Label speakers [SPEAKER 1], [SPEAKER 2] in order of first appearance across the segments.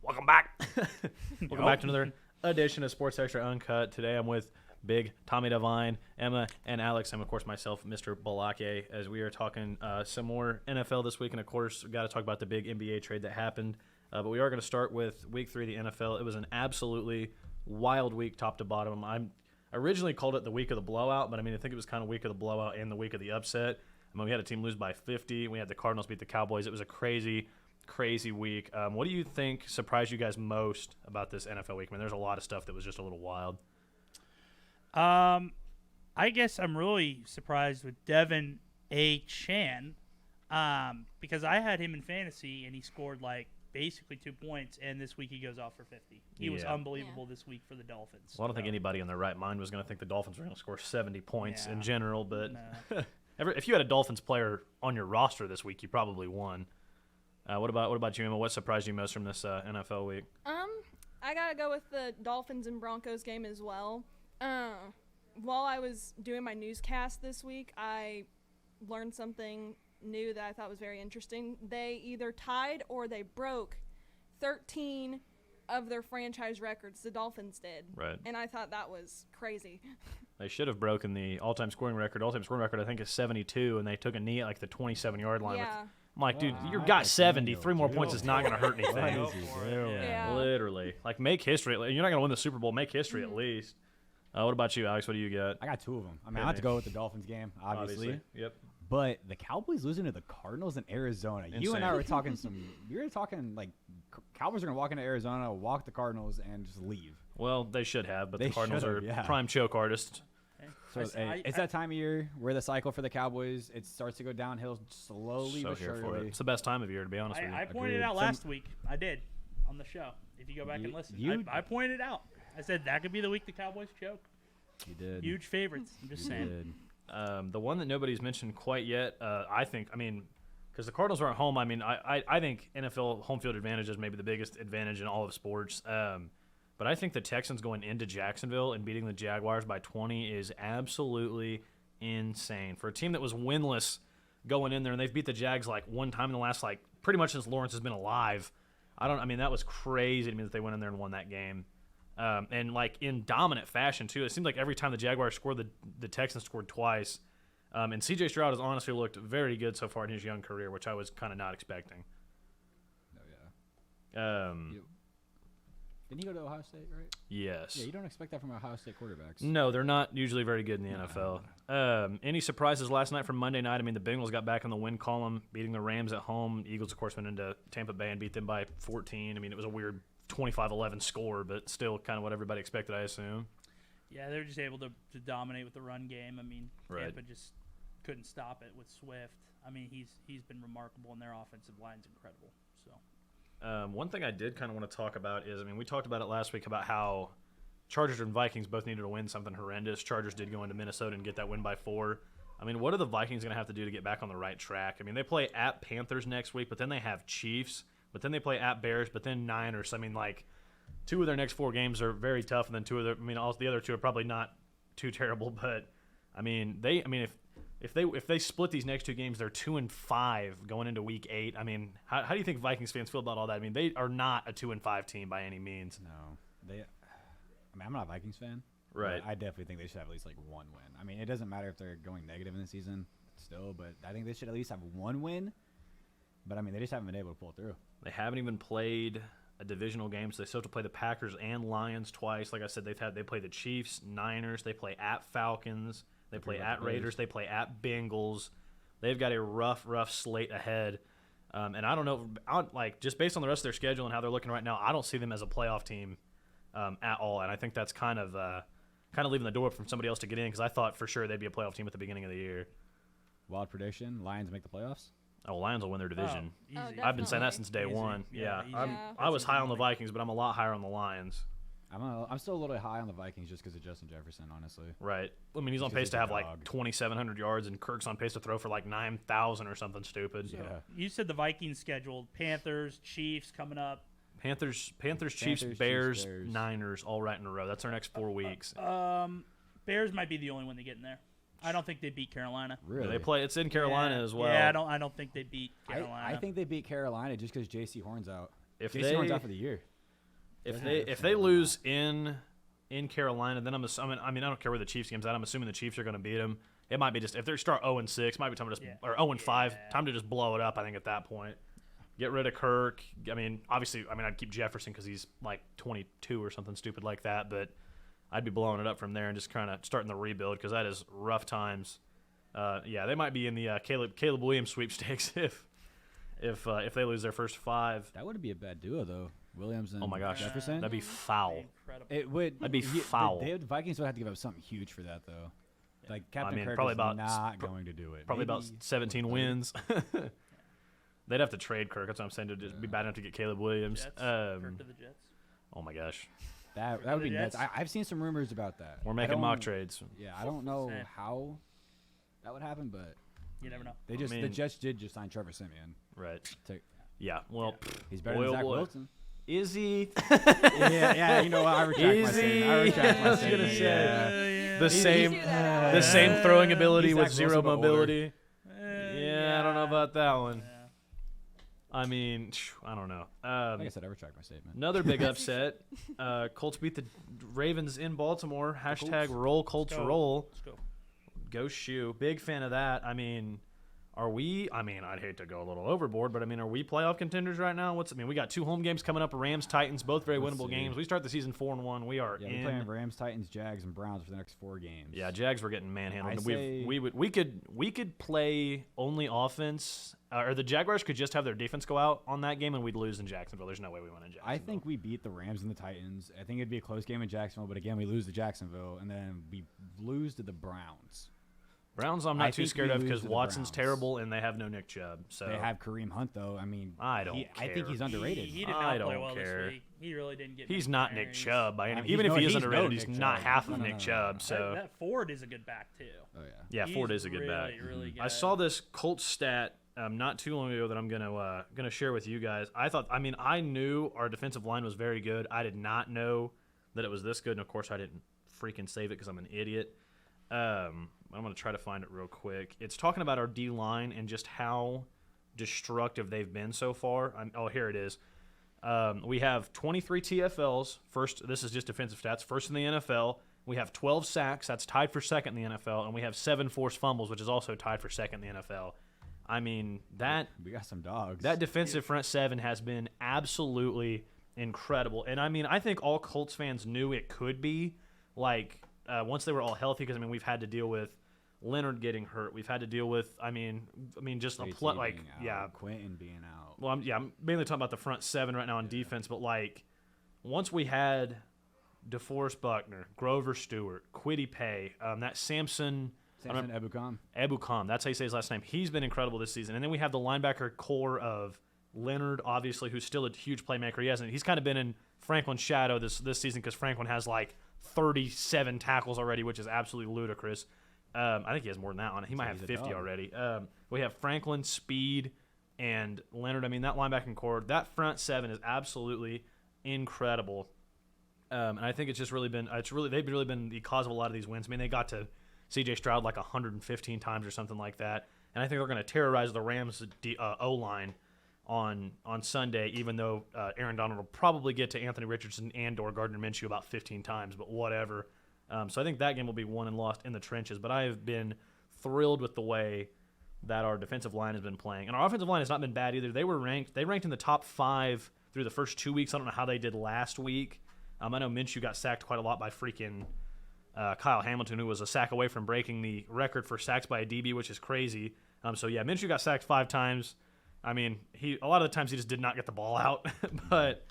[SPEAKER 1] Welcome back. Welcome back to another edition of Sports Extra Uncut. Today I'm with Big Tommy Devine, Emma, and Alex, and of course myself, Mr. Balake, as we are talking some more NFL this week. And of course, we've got to talk about the big NBA trade that happened. But we are going to start with Week 3 of the NFL. It was an absolutely wild week, top to bottom. I originally called it the week of the blowout, but I think it was kind of week of the blowout and the week of the upset. We had a team lose by 50. We had the Cardinals beat the Cowboys. It was a crazy week. What do you think surprised you guys most about this NFL week? There's a lot of stuff that was just a little wild.
[SPEAKER 2] I guess I'm really surprised with Devin A. Chan because I had him in fantasy and he scored basically 2 points, and this week he goes off for 50. He was unbelievable this week for the Dolphins.
[SPEAKER 1] Well, I don't think anybody in their right mind was going to think the Dolphins were going to score 70 points in general, but if you had a Dolphins player on your roster this week, you probably won. What about you, Emma? What surprised you most from this NFL week?
[SPEAKER 3] I gotta go with the Dolphins and Broncos game as well. While I was doing my newscast this week, I learned something new that I thought was very interesting. They either tied or they broke 13 of their franchise records. The Dolphins did. Right. And I thought that was crazy.
[SPEAKER 1] They should have broken the all-time scoring record. All-time scoring record, I think, is 72, and they took a knee at the 27-yard line.
[SPEAKER 3] Yeah.
[SPEAKER 1] I'm like, dude, you got 70. 3 more points is not going to hurt anything.
[SPEAKER 3] Yeah.
[SPEAKER 1] Literally. Make history. You're not going to win the Super Bowl. Make history at least. What about you, Alex? What do you got?
[SPEAKER 4] I got two of them. I have to go with the Dolphins game, obviously.
[SPEAKER 1] Yep.
[SPEAKER 4] But the Cowboys losing to the Cardinals in Arizona. Insane. You and I were talking Cowboys are going to walk into Arizona, walk the Cardinals, and just leave.
[SPEAKER 1] Well, they should have, but the Cardinals are prime choke artists.
[SPEAKER 4] So it's that time of year where the cycle for the Cowboys, it starts to go downhill slowly but surely.
[SPEAKER 1] It's the best time of year, to be honest with you.
[SPEAKER 2] I pointed it out last week. I did on the show. If you go back and listen, I pointed it out. I said that could be the week the Cowboys choke.
[SPEAKER 4] You did.
[SPEAKER 2] Huge favorites. I'm just saying.
[SPEAKER 1] The one that nobody's mentioned quite yet, I think, because the Cardinals aren't home, I think NFL home field advantage is maybe the biggest advantage in all of sports. But I think the Texans going into Jacksonville and beating the Jaguars by 20 is absolutely insane. For a team that was winless going in there, and they've beat the Jags one time in the last pretty much since Lawrence has been alive. That was crazy to me that they went in there and won that game. And in dominant fashion too. It seemed like every time the Jaguars scored, the Texans scored twice. And C.J. Stroud has honestly looked very good so far in his young career, which I was kind of not expecting.
[SPEAKER 4] Oh yeah. Didn't he go to Ohio State, right?
[SPEAKER 1] Yes.
[SPEAKER 4] Yeah, you don't expect that from Ohio State quarterbacks.
[SPEAKER 1] No, they're not usually very good in the NFL. Any surprises last night from Monday night? The Bengals got back in the win column, beating the Rams at home. Eagles, of course, went into Tampa Bay and beat them by 14. It was a weird 25-11 score, but still kind of what everybody expected, I assume.
[SPEAKER 2] Yeah, they were just able to dominate with the run game. Tampa just couldn't stop it with Swift. He's been remarkable, and their offensive line's incredible. So.
[SPEAKER 1] One thing I did kind of want to talk about is, we talked about it last week about how Chargers and Vikings both needed to win something horrendous. Chargers did go into Minnesota and get that win by 4. What are the Vikings going to have to do to get back on the right track? They play at Panthers next week, but then they have Chiefs, but then they play at Bears, but then Niners. 2 of their next 4 games are very tough, and then 2 of their, the other 2 are probably not too terrible, but if they split these next 2 games, they're 2-5 going into Week 8. How do you think Vikings fans feel about all that? They are not a 2-5 team by any means.
[SPEAKER 4] No, I'm not a Vikings fan.
[SPEAKER 1] Right.
[SPEAKER 4] I definitely think they should have at least 1 win. It doesn't matter if they're going negative in the season still, but I think they should at least have 1 win. But they just haven't been able to pull through.
[SPEAKER 1] They haven't even played a divisional game, so they still have to play the Packers and Lions twice. Like I said, they play the Chiefs, Niners, they play at Falcons. They play at Raiders. They play at Bengals. They've got a rough slate ahead. And I don't know, just based on the rest of their schedule and how they're looking right now, I don't see them as a playoff team at all. And I think that's kind of leaving the door up for somebody else to get in, because I thought for sure they'd be a playoff team at the beginning of the year.
[SPEAKER 4] Wild prediction: Lions make the playoffs.
[SPEAKER 1] Oh, Lions will win their division.
[SPEAKER 3] I've
[SPEAKER 1] been saying that since day one.
[SPEAKER 2] Yeah.
[SPEAKER 1] I was high on the Vikings, but I'm a lot higher on the Lions.
[SPEAKER 4] I'm still a little high on the Vikings just because of Justin Jefferson, honestly.
[SPEAKER 1] Right. He's on pace to have 2,700 yards, and Kirk's on pace to throw for 9,000 or something stupid.
[SPEAKER 4] Yeah.
[SPEAKER 2] You said the Vikings scheduled Panthers, Chiefs coming up.
[SPEAKER 1] Chiefs, Bears, Niners, all right in a row. That's our next 4 weeks.
[SPEAKER 2] Bears might be the only one to get in there. I don't think they beat Carolina.
[SPEAKER 4] Really?
[SPEAKER 1] They play. It's in Carolina as well.
[SPEAKER 2] Yeah, I don't think they beat Carolina.
[SPEAKER 4] I think they beat Carolina just because J.C. Horn's out.
[SPEAKER 1] If
[SPEAKER 4] J.C. Horn's out for the year.
[SPEAKER 1] if they lose in Carolina, then I don't care where the Chiefs game's at. I'm assuming the Chiefs are going to beat them. It might be just if they start 0-6, might be time to or 0-5, time to just blow it up. I think at that point, get rid of Kirk. I mean, obviously, I'd keep Jefferson because he's like 22 or something stupid like that. But I'd be blowing it up from there and just kind of starting the rebuild because that is rough times. They might be in the Caleb Williams sweepstakes if they lose their first 5.
[SPEAKER 4] That wouldn't be a bad duo though. Williams and
[SPEAKER 1] Oh my gosh,
[SPEAKER 4] Jefferson.
[SPEAKER 1] that'd be foul.
[SPEAKER 2] Incredible.
[SPEAKER 4] It would.
[SPEAKER 1] That'd be foul.
[SPEAKER 4] The Vikings would have to give up something huge for that though. Like Captain Kirk
[SPEAKER 1] probably
[SPEAKER 4] is
[SPEAKER 1] about
[SPEAKER 4] not going to do it.
[SPEAKER 1] Probably
[SPEAKER 4] Maybe
[SPEAKER 1] about 17 wins. They'd have to trade Kirk. That's what I'm saying. To just be bad enough to get Caleb Williams.
[SPEAKER 2] Jets, Kirk to the Jets.
[SPEAKER 1] Oh my gosh,
[SPEAKER 4] that would be nuts.
[SPEAKER 2] Jets.
[SPEAKER 4] I've seen some rumors about that.
[SPEAKER 1] we're making mock trades.
[SPEAKER 4] Yeah, I don't know
[SPEAKER 2] Same.
[SPEAKER 4] how that would happen, but
[SPEAKER 2] You never know.
[SPEAKER 4] the Jets did just sign Trevor Siemian.
[SPEAKER 1] Right.
[SPEAKER 4] To,
[SPEAKER 1] Yeah. Well,
[SPEAKER 4] he's better than Zach Wilson.
[SPEAKER 1] Is he?
[SPEAKER 4] yeah. You know what? I retract my statement. I retract my statement.
[SPEAKER 1] The
[SPEAKER 3] You
[SPEAKER 1] same,
[SPEAKER 3] do that.
[SPEAKER 1] the same throwing ability
[SPEAKER 4] He's
[SPEAKER 1] with
[SPEAKER 4] Zach
[SPEAKER 1] zero
[SPEAKER 4] Wilson, but older.
[SPEAKER 1] mobility. Yeah, I don't know about that one.
[SPEAKER 2] Yeah.
[SPEAKER 1] I mean, I don't know.
[SPEAKER 4] Like I said, I retract my statement.
[SPEAKER 1] Another big upset. Colts beat the Ravens in Baltimore. Hashtag roll Colts
[SPEAKER 2] Let's go.
[SPEAKER 1] roll.
[SPEAKER 2] Let's go.
[SPEAKER 1] Go shoe. Big fan of that. I mean, I'd hate to go a little overboard, but are we playoff contenders right now? We got 2 home games coming up, Rams, Titans, both very
[SPEAKER 4] Let's
[SPEAKER 1] winnable
[SPEAKER 4] see.
[SPEAKER 1] games. We start the season 4-1. We are
[SPEAKER 4] Yeah,
[SPEAKER 1] in.
[SPEAKER 4] we're playing Rams, Titans, Jags, and Browns for the next 4 games.
[SPEAKER 1] Yeah, Jags were getting manhandled.
[SPEAKER 4] I
[SPEAKER 1] We could play only offense, or the Jaguars could just have their defense go out on that game, and we'd lose in Jacksonville. There's no way we win in Jacksonville.
[SPEAKER 4] I think we beat the Rams and the Titans. I think it'd be a close game in Jacksonville, but again, we lose to Jacksonville, and then we lose to the Browns.
[SPEAKER 1] Browns. I'm
[SPEAKER 4] I
[SPEAKER 1] not too
[SPEAKER 4] think
[SPEAKER 1] scared
[SPEAKER 4] we
[SPEAKER 1] of
[SPEAKER 4] lose
[SPEAKER 1] because
[SPEAKER 4] to the
[SPEAKER 1] Watson's
[SPEAKER 4] Browns.
[SPEAKER 1] terrible, and they have no Nick Chubb. So
[SPEAKER 4] They have Kareem Hunt, though. I mean,
[SPEAKER 1] I don't
[SPEAKER 4] I think
[SPEAKER 1] care.
[SPEAKER 4] he's underrated.
[SPEAKER 2] He did
[SPEAKER 1] I
[SPEAKER 2] not play
[SPEAKER 1] don't
[SPEAKER 2] well
[SPEAKER 1] care.
[SPEAKER 2] this week. He really didn't get.
[SPEAKER 1] He's
[SPEAKER 2] many
[SPEAKER 1] not Nick
[SPEAKER 2] carries.
[SPEAKER 1] Chubb by any.
[SPEAKER 4] He's
[SPEAKER 1] Even if
[SPEAKER 4] no-
[SPEAKER 1] he is
[SPEAKER 4] he's no
[SPEAKER 1] underrated, he's
[SPEAKER 4] Nick
[SPEAKER 1] not
[SPEAKER 4] Chubb.
[SPEAKER 1] half of
[SPEAKER 4] No,
[SPEAKER 1] Nick
[SPEAKER 4] no.
[SPEAKER 1] Chubb. So
[SPEAKER 2] That Ford is a good back too.
[SPEAKER 4] Oh, yeah.
[SPEAKER 1] yeah,
[SPEAKER 2] He's
[SPEAKER 1] Ford is a good back.
[SPEAKER 2] Really good.
[SPEAKER 1] I saw this Colts stat not too long ago that I'm gonna share with you guys. I knew our defensive line was very good. I did not know that it was this good, and of course I didn't freaking save it because I'm an idiot. I'm gonna try to find it real quick. It's talking about our D line and just how destructive they've been so far. Here it is. We have 23 TFLs. First, this is just defensive stats. First in the NFL. We have 12 sacks. That's tied for second in the NFL, and we have 7 forced fumbles, which is also tied for second in the NFL.
[SPEAKER 4] We got some dogs.
[SPEAKER 1] That defensive front 7 has been absolutely incredible. And I think all Colts fans knew it could be once they were all healthy, because we've had to deal with Lillard getting hurt. We've had to deal with just a
[SPEAKER 4] JT being out, Quentin being out.
[SPEAKER 1] Well, I'm mainly talking about the front 7 right now on defense, but once we had DeForest Buckner, Grover Stewart, Kwity Paye, that Samson Ebukam, that's how you say his last name. He's been incredible this season. And then we have the linebacker core of Lillard, obviously, who's still a huge playmaker. He's kind of been in Franklin's shadow this season because Franklin has 37 tackles already, which is absolutely ludicrous. I think he has more than that on it. He might have 50 already. We have Franklin, Speed, and Leonard. That linebacking core, that front 7 is absolutely incredible. And I think it's just really been they've really been the cause of a lot of these wins. They got to C.J. Stroud 115 times or something like that, and I think they're going to terrorize the Rams O-line on Sunday, even though Aaron Donald will probably get to Anthony Richardson and/or Gardner Minshew about 15 times, but whatever. So I think that game will be won and lost in the trenches. But I have been thrilled with the way that our defensive line has been playing, and our offensive line has not been bad either. They ranked in the top 5 through the first 2 weeks. I don't know how they did last week. I know Minshew got sacked quite a lot by freaking Kyle Hamilton, who was a sack away from breaking the record for sacks by a DB, which is crazy. Minshew got sacked 5 times. A lot of the times he just did not get the ball out. But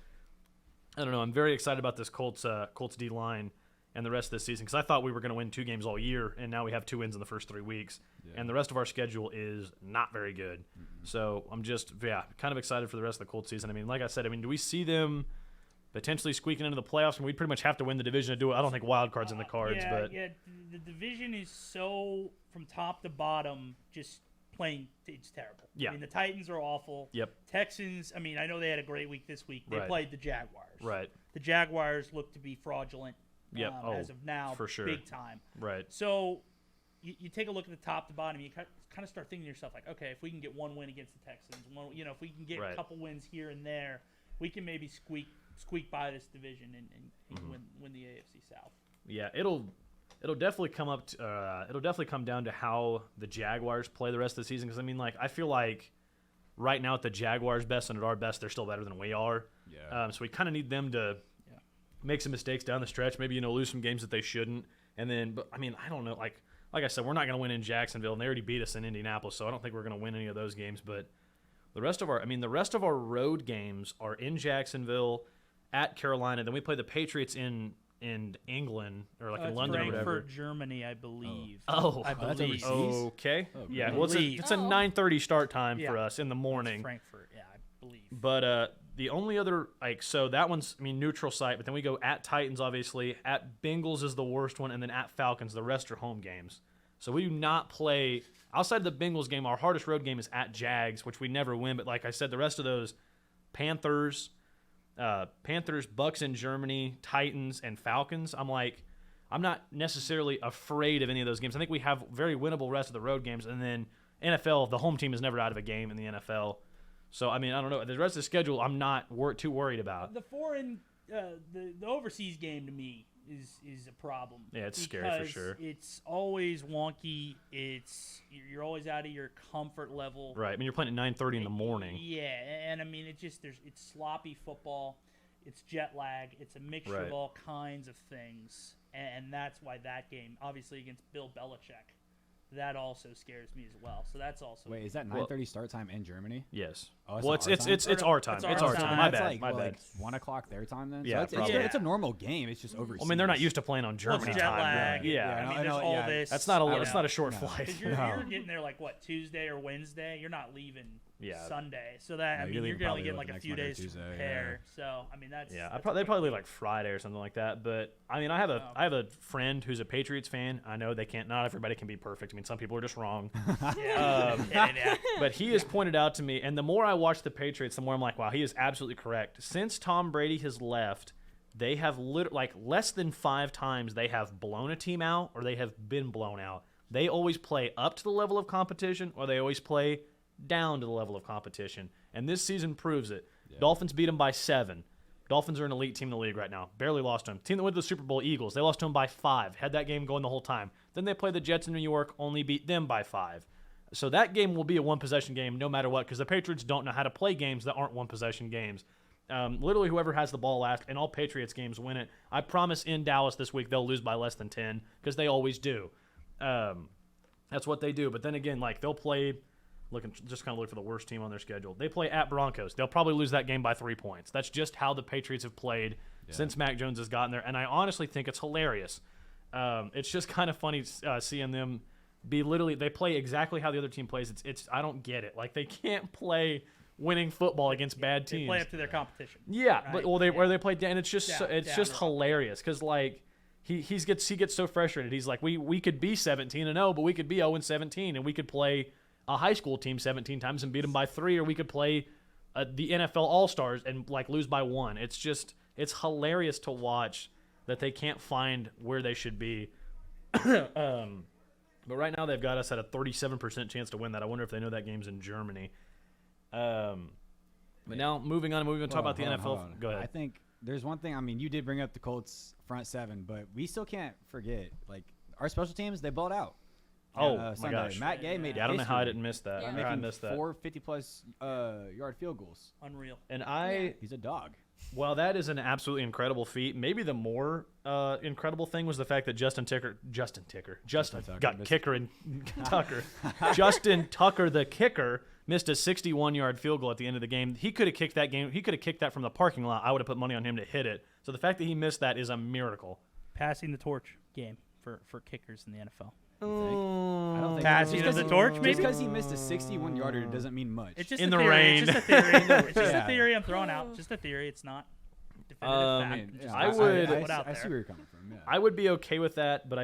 [SPEAKER 1] I don't know. I'm very excited about this Colts D line and the rest of this season because I thought we were going to win 2 games all year, and now we have 2 wins in the first 3 weeks. Yeah. And the rest of our schedule is not very good. Mm-hmm. So I'm just kind of excited for the rest of the Colts season. Like I said, do we see them potentially squeaking into the playoffs? And we'd pretty much have to win the division to do it. I don't think wild cards in the cards.
[SPEAKER 2] The division is so from top to bottom just playing. It's terrible.
[SPEAKER 1] Yeah.
[SPEAKER 2] The Titans are awful.
[SPEAKER 1] Yep.
[SPEAKER 2] Texans. I know they had a great week this week. They played the Jaguars.
[SPEAKER 1] Right.
[SPEAKER 2] The Jaguars look to be fraudulent.
[SPEAKER 1] Yep.
[SPEAKER 2] As of now,
[SPEAKER 1] for sure.
[SPEAKER 2] Big time.
[SPEAKER 1] Right.
[SPEAKER 2] So you take a look at the top to bottom. You kind of start thinking to yourself okay, if we can get 1 win against the Texans, if we can get a couple wins here and there, we can maybe squeak squeak by this division and win the AFC South.
[SPEAKER 1] Yeah, it'll definitely come up. It'll definitely come down to how the Jaguars play the rest of the season. Because I mean, like, I feel like right now at the Jaguars' best and at our best, they're still better than we are.
[SPEAKER 4] Yeah.
[SPEAKER 1] So we kind of need them to make some mistakes down the stretch. Maybe lose some games that they shouldn't. And then, but I mean, I don't know. Like I said, we're not going to win in Jacksonville, and they already beat us in Indianapolis. So I don't think we're going to win any of those games. But the rest of our road games are in Jacksonville, at Carolina. Then we play the Patriots in England or like in London or whatever.
[SPEAKER 2] Frankfurt, Germany, I believe.
[SPEAKER 1] Oh,
[SPEAKER 2] I
[SPEAKER 4] that's
[SPEAKER 2] believe.
[SPEAKER 4] overseas?
[SPEAKER 1] Okay.
[SPEAKER 4] Oh,
[SPEAKER 1] Yeah.
[SPEAKER 4] great.
[SPEAKER 1] Well, it's a 9:30 start time
[SPEAKER 2] Yeah.
[SPEAKER 1] for us in the morning.
[SPEAKER 2] Frankfurt, yeah, I believe.
[SPEAKER 1] But the only other so that one's neutral site. But then we go at Titans, obviously. At Bengals is the worst one, and then at Falcons. The rest are home games. So we do not play outside of the Bengals game. Our hardest road game is at Jags, which we never win. But like I said, the rest of those Panthers, Bucks in Germany, Titans, and Falcons. I'm not necessarily afraid of any of those games. I think we have very winnable rest of the road games. And then NFL, the home team is never out of a game in the NFL. So, I mean, I don't know. The rest of the schedule, I'm not too worried about.
[SPEAKER 2] The foreign, the overseas game to me is a problem.
[SPEAKER 1] Yeah, it's scary for sure.
[SPEAKER 2] It's always wonky. You're always out of your comfort level.
[SPEAKER 1] Right. I mean, you're playing at 9:30 in the morning.
[SPEAKER 2] Yeah, and I mean, it's sloppy football. It's jet lag. It's a mixture
[SPEAKER 1] Right.
[SPEAKER 2] of all kinds of things, and that's why that game, obviously against Bill Belichick, that also scares me as well. So that's also
[SPEAKER 4] Wait, is that 9:30 start time in Germany?
[SPEAKER 1] Yes.
[SPEAKER 4] Oh,
[SPEAKER 1] Well,
[SPEAKER 4] it's
[SPEAKER 1] it's
[SPEAKER 4] our
[SPEAKER 1] it's it's our time.
[SPEAKER 2] It's
[SPEAKER 1] It's
[SPEAKER 2] our
[SPEAKER 1] our
[SPEAKER 2] time.
[SPEAKER 1] time. My
[SPEAKER 4] That's
[SPEAKER 1] bad.
[SPEAKER 4] like,
[SPEAKER 1] My
[SPEAKER 4] what,
[SPEAKER 1] bad.
[SPEAKER 4] like 1 o'clock their time then?
[SPEAKER 1] Yeah,
[SPEAKER 4] so it's
[SPEAKER 1] probably.
[SPEAKER 4] it's a normal game. It's just overseas.
[SPEAKER 1] I mean, they're not used to playing on
[SPEAKER 2] Well, it's
[SPEAKER 1] Germany
[SPEAKER 2] jet
[SPEAKER 1] time.
[SPEAKER 2] lag.
[SPEAKER 1] Yeah.
[SPEAKER 4] Yeah,
[SPEAKER 2] I mean,
[SPEAKER 4] I
[SPEAKER 2] there's
[SPEAKER 4] know,
[SPEAKER 2] all
[SPEAKER 4] yeah.
[SPEAKER 2] this.
[SPEAKER 1] That's not
[SPEAKER 4] I
[SPEAKER 1] it's
[SPEAKER 4] know.
[SPEAKER 1] not a short
[SPEAKER 4] No.
[SPEAKER 1] flight.
[SPEAKER 2] Because you're
[SPEAKER 4] No.
[SPEAKER 2] getting there like what, Tuesday or Wednesday. You're not leaving
[SPEAKER 1] Yeah.
[SPEAKER 2] Sunday, so that
[SPEAKER 4] No,
[SPEAKER 2] I mean
[SPEAKER 4] you're
[SPEAKER 2] you're
[SPEAKER 4] leaving
[SPEAKER 2] only
[SPEAKER 4] probably
[SPEAKER 2] getting
[SPEAKER 4] like
[SPEAKER 2] like a
[SPEAKER 4] next
[SPEAKER 2] few
[SPEAKER 4] Monday or
[SPEAKER 2] days to
[SPEAKER 4] Tuesday,
[SPEAKER 2] prepare. So I mean that's
[SPEAKER 1] Yeah,
[SPEAKER 2] that's
[SPEAKER 1] they probably leave like Friday or something like that. But I mean, I have a friend who's a Patriots fan. I know not everybody can be perfect. I mean, some people are just wrong.
[SPEAKER 2] yeah.
[SPEAKER 1] But he has pointed out to me, and the more I watch the Patriots, the more I'm like, wow, he is absolutely correct. Since Tom Brady has left, they have less than 5 times they have blown a team out or they have been blown out. They always play up to the level of competition or they always play down to the level of competition. And this season proves it.
[SPEAKER 4] Yeah.
[SPEAKER 1] Dolphins beat them by 7. Dolphins are an elite team in the league right now. Barely lost to them. Team that went to the Super Bowl, Eagles, they lost to them by 5. Had that game going the whole time. Then they play the Jets in New York, only beat them by 5. So that game will be a one-possession game no matter what because the Patriots don't know how to play games that aren't one-possession games. Literally whoever has the ball last, and all Patriots games win it. I promise in Dallas this week they'll lose by less than 10 because they always do. That's what they do. But then again, like they'll play, look for the worst team on their schedule. They play at Broncos. They'll probably lose that game by 3 points. That's just how the Patriots have played since Mac Jones has gotten there, and I honestly think it's hilarious. It's just kind of funny seeing them be they play exactly how the other team plays. It's I don't get it. Like they can't play winning football against bad teams.
[SPEAKER 2] They play up to their competition.
[SPEAKER 1] Yeah,
[SPEAKER 2] right?
[SPEAKER 1] but where they play down, and it's just
[SPEAKER 2] Yeah,
[SPEAKER 1] just hilarious because like he gets so frustrated. He's like we could be 17-0, but we could be 0-17, and we could play a high school team 17 times and beat them by 3, or we could play the NFL All-Stars and like lose by 1. It's hilarious to watch that they can't find where they should be. But right now they've got us at a 37% chance to win that. I wonder if they know that game's in Germany. But now moving on to talk about the NFL.
[SPEAKER 4] Hold on.
[SPEAKER 1] Go ahead.
[SPEAKER 4] I think there's one thing. I mean, you did bring up the Colts front 7, but we still can't forget like our special teams. They balled out.
[SPEAKER 1] Oh,
[SPEAKER 4] on,
[SPEAKER 1] my
[SPEAKER 4] Sunday.
[SPEAKER 1] gosh.
[SPEAKER 4] Matt Gay made
[SPEAKER 1] Yeah, I don't know how I
[SPEAKER 4] history
[SPEAKER 1] didn't miss that.
[SPEAKER 3] Yeah.
[SPEAKER 1] I
[SPEAKER 4] by
[SPEAKER 1] missed
[SPEAKER 4] making
[SPEAKER 1] that.
[SPEAKER 4] 4 50-plus yard field goals.
[SPEAKER 2] Unreal.
[SPEAKER 1] And
[SPEAKER 4] He's a dog.
[SPEAKER 1] well, that is an absolutely incredible feat. Maybe the more incredible thing was the fact that Justin Tucker got kicker and Tucker. Justin Tucker, the kicker, missed a 61-yard field goal at the end of the game. He could have kicked that game. He could have kicked that from the parking lot. I would have put money on him to hit it. So the fact that he missed that is a miracle.
[SPEAKER 2] Passing the torch game for kickers in the NFL.
[SPEAKER 4] I don't think
[SPEAKER 2] Passing of the torch, maybe?
[SPEAKER 4] Just because he missed a 61-yarder doesn't mean much.
[SPEAKER 2] It's just
[SPEAKER 1] In
[SPEAKER 2] a
[SPEAKER 1] the
[SPEAKER 2] theory.
[SPEAKER 1] rain.
[SPEAKER 2] It's just a theory. It's just
[SPEAKER 4] Yeah.
[SPEAKER 2] a theory I'm throwing out. Just a theory. It's not definitive fact.
[SPEAKER 4] Yeah,
[SPEAKER 2] Just
[SPEAKER 1] I
[SPEAKER 2] something
[SPEAKER 1] would-
[SPEAKER 2] to put out
[SPEAKER 4] I see
[SPEAKER 2] there.
[SPEAKER 4] where you're coming from. Yeah.
[SPEAKER 1] I would be okay with that, but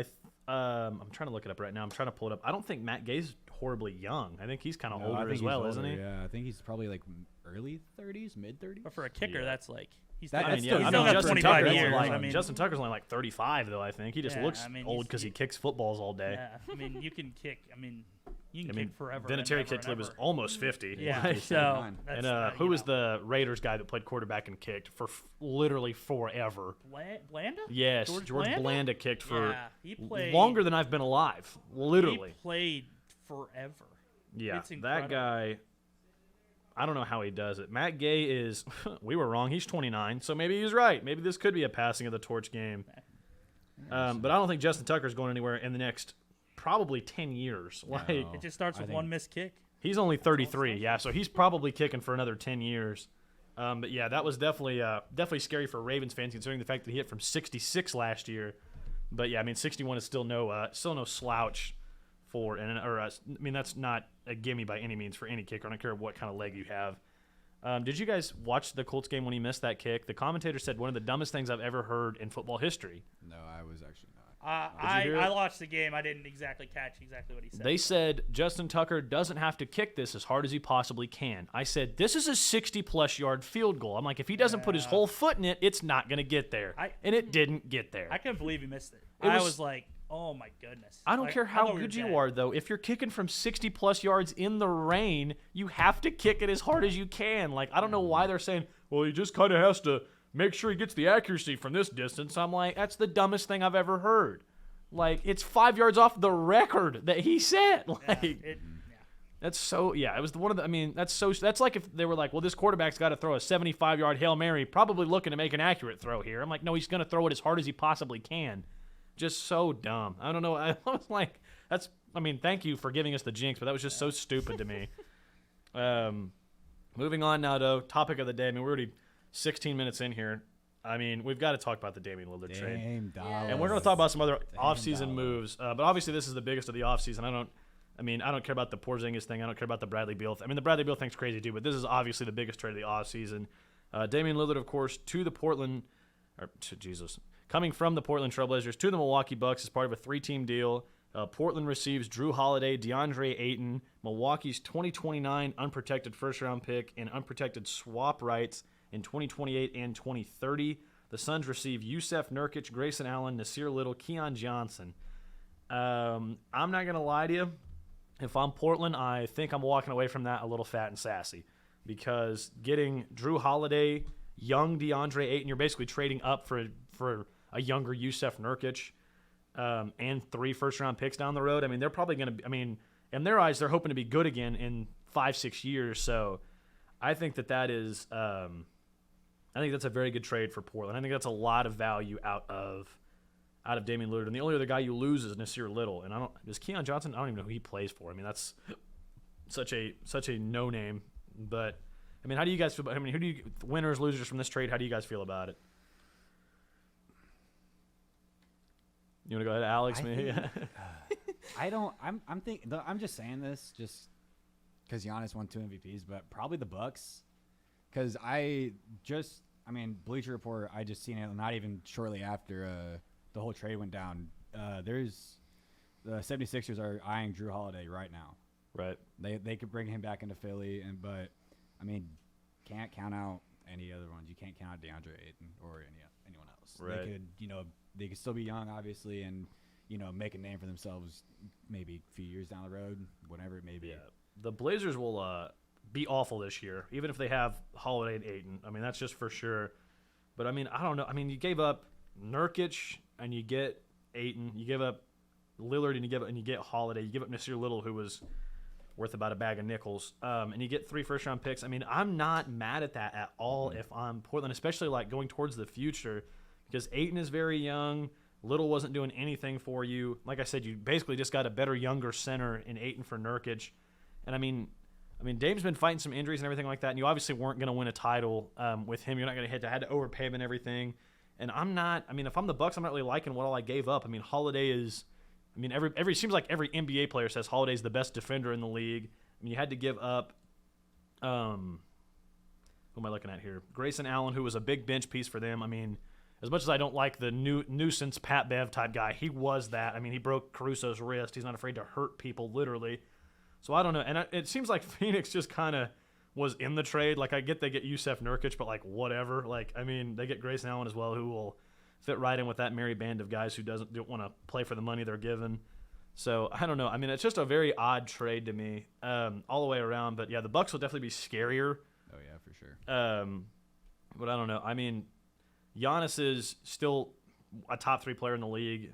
[SPEAKER 1] I'm trying to look it up right now. I'm trying to pull it up. I don't think Matt Gay's horribly young. I think he's kind of
[SPEAKER 4] No, I
[SPEAKER 1] older
[SPEAKER 4] think
[SPEAKER 1] as
[SPEAKER 4] he's
[SPEAKER 1] well,
[SPEAKER 4] older,
[SPEAKER 1] isn't he?
[SPEAKER 4] Yeah, I think he's probably like early 30s, mid 30s.
[SPEAKER 2] But for a kicker,
[SPEAKER 1] Yeah.
[SPEAKER 2] that's like he's
[SPEAKER 4] That-
[SPEAKER 2] still,
[SPEAKER 4] that's
[SPEAKER 2] he's
[SPEAKER 4] still
[SPEAKER 2] still
[SPEAKER 4] young.
[SPEAKER 2] got
[SPEAKER 4] Justin
[SPEAKER 2] 25
[SPEAKER 4] Tucker's
[SPEAKER 2] years.
[SPEAKER 1] like,
[SPEAKER 2] I mean,
[SPEAKER 1] Justin Tucker's only like 35 though. I think he just
[SPEAKER 2] Yeah,
[SPEAKER 1] looks
[SPEAKER 2] I mean,
[SPEAKER 1] old
[SPEAKER 2] he's-
[SPEAKER 1] because he kicks footballs all day.
[SPEAKER 2] yeah, I mean, you can kick. I mean, You can kick forever.
[SPEAKER 1] Vinatieri
[SPEAKER 2] and
[SPEAKER 1] kicked till he was
[SPEAKER 2] ever.
[SPEAKER 1] almost 50.
[SPEAKER 2] Yeah.
[SPEAKER 1] Like,
[SPEAKER 2] So
[SPEAKER 1] and
[SPEAKER 2] that's,
[SPEAKER 1] who was the Raiders guy that played quarterback and kicked for literally forever?
[SPEAKER 2] Blanda?
[SPEAKER 1] Yes,
[SPEAKER 2] George
[SPEAKER 1] Blanda kicked for
[SPEAKER 2] Yeah, he played
[SPEAKER 1] longer than I've been alive. Literally.
[SPEAKER 2] He played forever.
[SPEAKER 1] Yeah,
[SPEAKER 2] It's
[SPEAKER 1] that
[SPEAKER 2] incredible.
[SPEAKER 1] guy. I don't know how he does it. Matt Gay is. We were wrong. He's 29, so maybe he's right. Maybe this could be a passing of the torch game. But I don't think Justin Tucker's going anywhere in the next probably 10 years. Like
[SPEAKER 2] It just starts with one missed kick.
[SPEAKER 1] he's only 33, yeah, so he's probably kicking for another 10 years. But yeah, that was definitely scary for Ravens fans considering the fact that he hit from 66 last year. But yeah, I mean 61 is still no slouch for I mean that's not a gimme by any means for any kicker. I don't care what kind of leg you have. Did you guys watch the Colts game when he missed that kick? The commentator said one of the dumbest things I've ever heard in football history.
[SPEAKER 4] No, I was actually not.
[SPEAKER 2] I watched the game. I didn't exactly catch exactly what he said.
[SPEAKER 1] They said Justin Tucker doesn't have to kick this as hard as he possibly can. I said, this is a 60-plus yard field goal. I'm like, if he doesn't put his whole foot in it, it's not going to get there. And it didn't get there.
[SPEAKER 2] I couldn't believe he missed it.
[SPEAKER 1] It
[SPEAKER 2] I
[SPEAKER 1] was-
[SPEAKER 2] was like, oh my goodness.
[SPEAKER 1] I don't
[SPEAKER 2] Like,
[SPEAKER 1] care
[SPEAKER 2] I
[SPEAKER 1] how
[SPEAKER 2] thought we
[SPEAKER 1] good
[SPEAKER 2] were
[SPEAKER 1] you
[SPEAKER 2] dead.
[SPEAKER 1] are, though. If you're kicking from 60-plus yards in the rain, you have to kick it as hard as you can. Like, I don't know why they're saying, well, he just kind of has to make sure he gets the accuracy from this distance. I'm like, that's the dumbest thing I've ever heard. Like, it's 5 yards off the record that he set. Like, that's so, yeah, it was one of the, I mean, that's like if they were like, well, this quarterback's got to throw a 75-yard Hail Mary, probably looking to make an accurate throw here. I'm like, no, he's going to throw it as hard as he possibly can. Just so dumb. I don't know. I was like, thank you for giving us the jinx, but that was just so stupid to me. Moving on now, though, topic of the day. I mean, we're already 16 minutes in here. I mean, we've got to talk about the Damian Lillard trade. And we're going to talk about some other offseason moves. But obviously, this is the biggest of the offseason. I don't care about the Porzingis thing. I don't care about the Bradley Beal thing. I mean, the Bradley Beal thing's crazy, too, but this is obviously the biggest trade of the offseason. Damian Lillard, of course, coming from the Portland Trailblazers to the Milwaukee Bucks as part of a 3-team deal. Portland receives Drew Holiday, DeAndre Ayton, Milwaukee's 2029 unprotected first-round pick, and unprotected swap rights in 2028 and 2030. The Suns receive Yusef Nurkic, Grayson Allen, Nasir Little, Keon Johnson. I'm not going to lie to you. If I'm Portland, I think I'm walking away from that a little fat and sassy because getting Drew Holiday, young DeAndre Ayton, you're basically trading up for a younger Yusef Nurkic and 3 first-round picks down the road. I mean, they're probably going to – I mean, in their eyes, they're hoping to be good again in 5-6 years. So I think that is I think that's a very good trade for Portland. I think that's a lot of value out of Damian Lillard. And the only other guy you lose is Nasir Little. And does Keon Johnson? I don't even know who he plays for. I mean, that's such a no name. But I mean, how do you guys feel about? I mean, winners, losers from this trade? How do you guys feel about it? You want to go ahead, Alex?
[SPEAKER 4] I'm just saying this just because Giannis won 2 MVPs, but probably the Bucks. Because Bleacher Report, I just seen it not even shortly after the whole trade went down. The 76ers are eyeing Drew Holiday right now.
[SPEAKER 1] Right.
[SPEAKER 4] They could bring him back into Philly, but I mean, can't count out any other ones. You can't count out DeAndre Ayton or anyone else.
[SPEAKER 1] Right.
[SPEAKER 4] They could still be young, obviously, and make a name for themselves maybe a few years down the road, whatever it may be.
[SPEAKER 1] Yeah. The Blazers will be awful this year, even if they have Holiday and Ayton. I mean, that's just for sure. But I mean, I don't know. I mean, you gave up Nurkic and you get Ayton. You give up Lillard and you get Holiday. You give up Nasir Little, who was worth about a bag of nickels, and you get 3 first-round picks. I mean, I'm not mad at that at all if I'm Portland, especially like going towards the future, because Ayton is very young. Little wasn't doing anything for you. Like I said, you basically just got a better, younger center in Ayton for Nurkic. And I mean, Dame's been fighting some injuries and everything like that, and you obviously weren't going to win a title with him. You're not going to had to overpay him and everything. And I'm not. I mean, if I'm the Bucks, I'm not really liking what all I gave up. I mean, Holiday is. I mean, seems like every NBA player says Holiday's the best defender in the league. I mean, you had to give up. Who am I looking at here? Grayson Allen, who was a big bench piece for them. I mean, as much as I don't like the nuisance Pat Bev type guy, he was that. I mean, he broke Caruso's wrist. He's not afraid to hurt people, literally. So I don't know. And it seems like Phoenix just kind of was in the trade. Like, I get they get Yusef Nurkic, but, like, whatever. Like, I mean, they get Grayson Allen as well, who will fit right in with that merry band of guys who don't want to play for the money they're given. So I don't know. I mean, it's just a very odd trade to me, all the way around. But yeah, the Bucks will definitely be scarier.
[SPEAKER 4] Oh yeah, for sure.
[SPEAKER 1] But I don't know. I mean, Giannis is still a top 3 player in the league.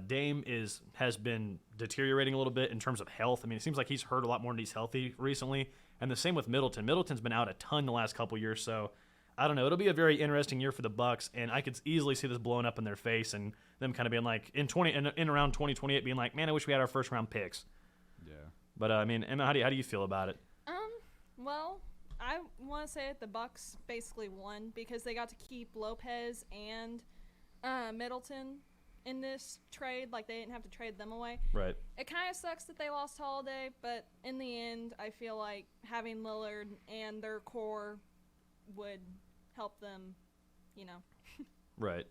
[SPEAKER 1] Dame has been deteriorating a little bit in terms of health. I mean, it seems like he's hurt a lot more than he's healthy recently. And the same with Middleton. Middleton's been out a ton the last couple years. So I don't know. It'll be a very interesting year for the Bucks, and I could easily see this blowing up in their face and them kind of being like in around 2028, being like, man, I wish we had our first round picks.
[SPEAKER 4] Yeah.
[SPEAKER 1] But I mean, Emma, how do you feel about it?
[SPEAKER 3] Well, I want to say that the Bucks basically won because they got to keep Lopez and Middleton in this trade. Like, they didn't have to trade them away.
[SPEAKER 1] Right.
[SPEAKER 3] It kind of sucks that they lost Holiday, but in the end, I feel like having Lillard and their core would help them, you know.
[SPEAKER 1] Right.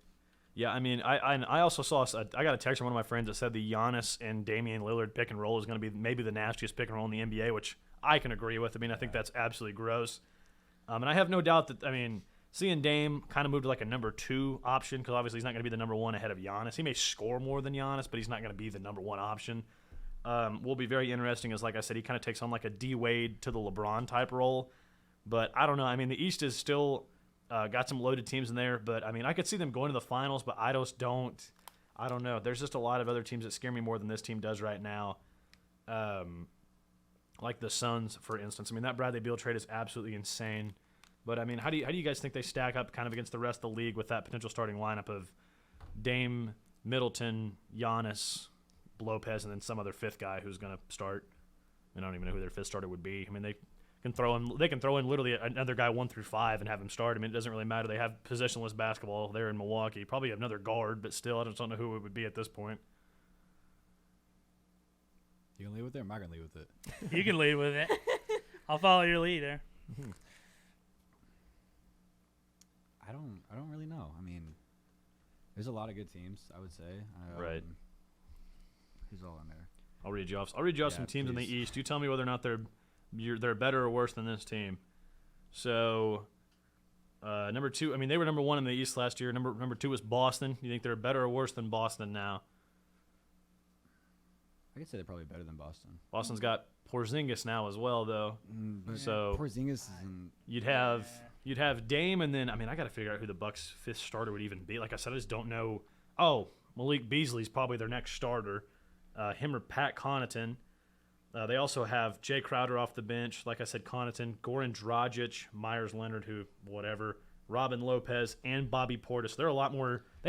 [SPEAKER 1] Yeah, I mean, I also saw I got a text from one of my friends that said the Giannis and Damian Lillard pick and roll is going to be maybe the nastiest pick and roll in the NBA, which I can agree with. I mean, I think that's absolutely gross. And I have no doubt that, I mean, seeing Dame kind of move to like a number 2 option, because obviously he's not going to be the number 1 ahead of Giannis. He may score more than Giannis, but he's not going to be the number 1 option. Will be very interesting, as like I said, he kind of takes on like a D Wade to the LeBron type role. But I don't know. I mean, the East is still got some loaded teams in there, but I mean, I could see them going to the finals, but I don't know. There's just a lot of other teams that scare me more than this team does right now. Like the Suns, for instance. I mean, that Bradley Beal trade is absolutely insane. But I mean, how do you guys think they stack up kind of against the rest of the league with that potential starting lineup of Dame, Middleton, Giannis, Lopez, and then some other 5th guy who's going to start? I don't even know who their 5th starter would be. I mean, they can throw in literally another guy 1 through 5 and have him start. I mean, it doesn't really matter. They have positionless basketball there in Milwaukee. Probably another guard, but still, I just don't know who it would be at this point.
[SPEAKER 4] You can lead with it, or am I gonna lead with it?
[SPEAKER 2] You can lead with it. I'll follow your lead there.
[SPEAKER 4] I don't really know. I mean, there's a lot of good teams, I would say.
[SPEAKER 1] Right.
[SPEAKER 4] Who's all in there?
[SPEAKER 1] I'll read you off some teams in the
[SPEAKER 4] please.
[SPEAKER 1] East. You tell me whether or not they're better or worse than this team. So, number 2. I mean, they were number 1 in the East last year. Number 2 was Boston. You think they're better or worse than Boston now?
[SPEAKER 4] I could say they're probably better than Boston.
[SPEAKER 1] Boston's got Porzingis now as well, though. So
[SPEAKER 4] Porzingis isn't.
[SPEAKER 1] you'd have Dame, and then I mean, I got to figure out who the Bucks' 5th starter would even be. Like I said, I just don't know. Oh, Malik Beasley's probably their next starter. Him or Pat Connaughton. They also have Jay Crowder off the bench. Like I said, Connaughton, Goran Dragic, Myers Leonard, who whatever, Robin Lopez, and Bobby Portis. They have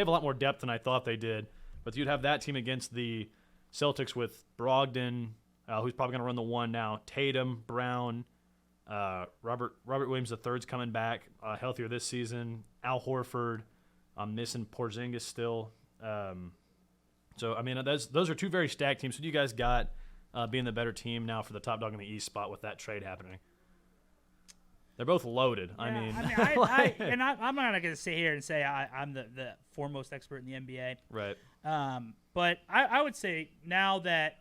[SPEAKER 1] a lot more depth than I thought they did. But you'd have that team against the Celtics with Brogdon, who's probably going to run the 1 now, Tatum, Brown, Robert Williams III's coming back, healthier this season, Al Horford. I'm missing Porzingis still. So, I mean, those are 2 very stacked teams. Who do you guys got being the better team now for the top dog in the East spot with that trade happening? They're both loaded.
[SPEAKER 2] Yeah,
[SPEAKER 1] I mean,
[SPEAKER 2] I'm not going to sit here and say I'm the foremost expert in the NBA.
[SPEAKER 1] right.
[SPEAKER 2] But I would say now that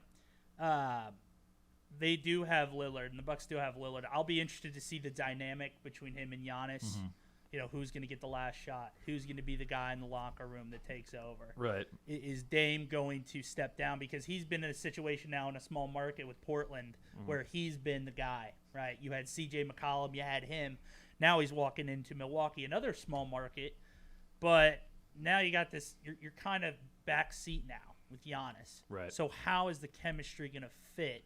[SPEAKER 2] they do have Lillard and the Bucks do have Lillard, I'll be interested to see the dynamic between him and Giannis.
[SPEAKER 1] Mm-hmm.
[SPEAKER 2] You know, who's going to get the last shot? Who's going to be the guy in the locker room that takes over?
[SPEAKER 1] Right.
[SPEAKER 2] Is Dame going to step down? Because he's been in a situation now in a small market with Portland where he's been the guy, right? You had C.J. McCollum, you had him. Now he's walking into Milwaukee, another small market. But now you got this, you're kind of back seat now with Giannis.
[SPEAKER 1] Right.
[SPEAKER 2] So how is the chemistry going to fit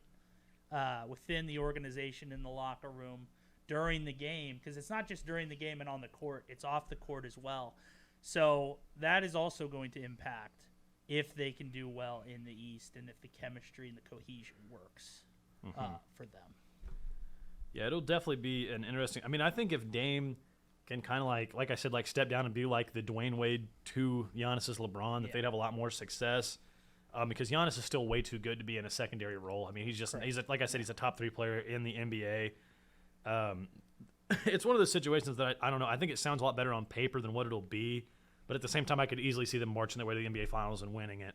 [SPEAKER 2] within the organization in the locker room during the game? Because it's not just during the game and on the court, it's off the court as well. So that is also going to impact if they can do well in the East and if the chemistry and the cohesion works for them.
[SPEAKER 1] Yeah, it'll definitely be an interesting. I mean, I think if Dame can kind of like I said, like step down and be like the Dwayne Wade to Giannis's LeBron, that they'd have a lot more success. Because Giannis is still way too good to be in a secondary role. I mean, he's like I said, he's a top 3 player in the NBA. It's one of those situations that I don't know. I think it sounds a lot better on paper than what it'll be, but at the same time, I could easily see them marching their way to the NBA Finals and winning it.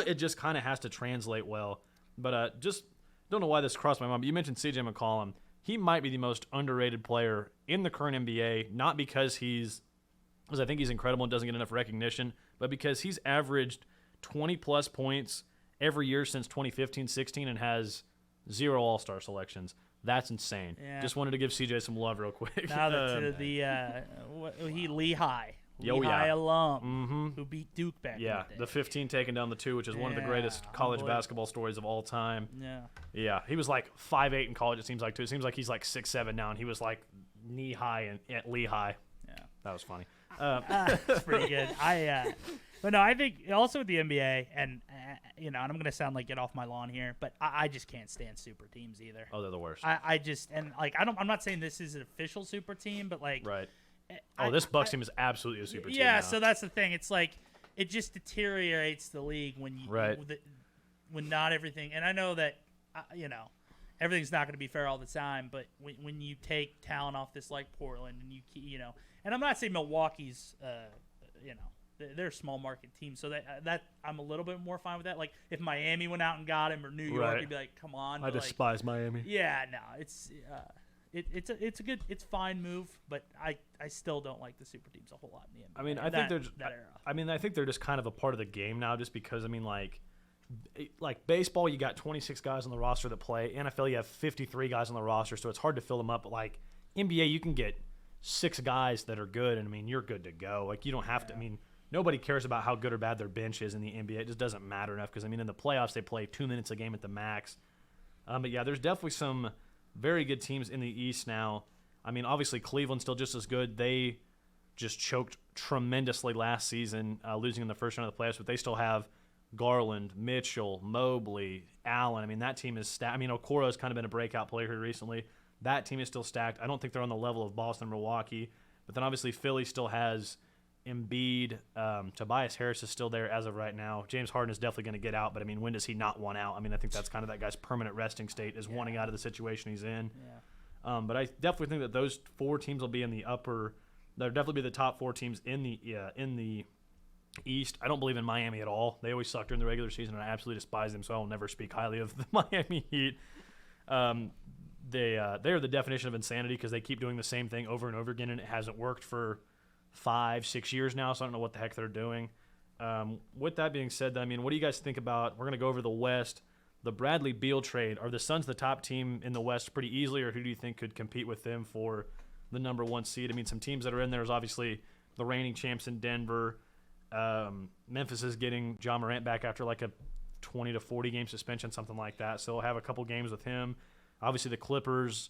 [SPEAKER 1] It just kind of has to translate well. But just don't know why this crossed my mind. But you mentioned C.J. McCollum. He might be the most underrated player in the current NBA, not because I think he's incredible and doesn't get enough recognition, but because he's averaged 20-plus points every year since 2015-16 and has 0 All-Star selections. That's insane.
[SPEAKER 2] Yeah.
[SPEAKER 1] Just wanted to give CJ some love real quick.
[SPEAKER 2] Now that Lehigh
[SPEAKER 1] Oh, yeah.
[SPEAKER 2] alum who beat Duke back
[SPEAKER 1] Yeah,
[SPEAKER 2] in
[SPEAKER 1] the 15 taking down the 2, which is one of the greatest college basketball stories of all time.
[SPEAKER 2] Yeah.
[SPEAKER 1] Yeah, he was like 5'8" in college, it seems like, too. It seems like he's like 6'7" now, and he was like knee-high at Lehigh.
[SPEAKER 2] Yeah.
[SPEAKER 1] That was funny.
[SPEAKER 2] It's pretty good. But no, I think also with the NBA, and and I'm going to sound like get off my lawn here, but I just can't stand super teams either.
[SPEAKER 1] Oh, they're the worst.
[SPEAKER 2] I'm not saying this is an official super team, but like,
[SPEAKER 1] right. This Bucks team is absolutely a super team.
[SPEAKER 2] Yeah,
[SPEAKER 1] now.
[SPEAKER 2] so that's the thing. It's like it just deteriorates the league when when not everything. And I know that everything's not going to be fair all the time, but when you take talent off this like Portland and and I'm not saying Milwaukee's they're a small market team, so that I'm a little bit more fine with that. Like if Miami went out and got him or New York,
[SPEAKER 1] Right.
[SPEAKER 2] you'd be like, come on.
[SPEAKER 1] I despise Miami.
[SPEAKER 2] Yeah, no, it's a fine move, but I still don't like the super teams a whole lot in the NBA.
[SPEAKER 1] I mean, I think they're just kind of a part of the game now, just because like baseball, you got 26 guys on the roster that play. NFL, you have 53 guys on the roster, so it's hard to fill them up. But like NBA, you can get 6 guys that are good, and I mean, you're good to go. Like you don't have to. I mean, nobody cares about how good or bad their bench is in the NBA. It just doesn't matter enough because I mean, in the playoffs, they play 2 minutes a game at the max. But yeah, there's definitely some very good teams in the East now. I mean, obviously Cleveland's still just as good. They just choked tremendously last season, losing in the first round of the playoffs, but they still have Garland, Mitchell, Mobley, Allen. I mean, that team is stacked. I mean, Okoro's kind of been a breakout player here recently. That team is still stacked. I don't think they're on the level of Boston, Milwaukee, but then obviously Philly still has Embiid. Tobias Harris is still there as of right now. James Harden is definitely going to get out, but I mean, when does he not want out? I mean, I think that's kind of that guy's permanent resting state is wanting out of the situation he's in.
[SPEAKER 2] Yeah.
[SPEAKER 1] But I definitely think that those 4 teams will be in the upper. They'll definitely be the top 4 teams in the East. I don't believe in Miami at all. They always suck during the regular season, and I absolutely despise them. So I'll never speak highly of the Miami Heat. They are the definition of insanity because they keep doing the same thing over and over again, and it hasn't worked for 5-6 years now, so I don't know what the heck they're doing. With that being said, I mean, what do you guys think about? We're going to go over the West. The Bradley Beal trade. Are the Suns the top team in the West pretty easily, or who do you think could compete with them for the number 1 seed? I mean, some teams that are in there is obviously the reigning champs in Denver. Memphis is getting Ja Morant back after like a 20 to 40 game suspension, something like that. So they'll have a couple games with him. Obviously, the Clippers.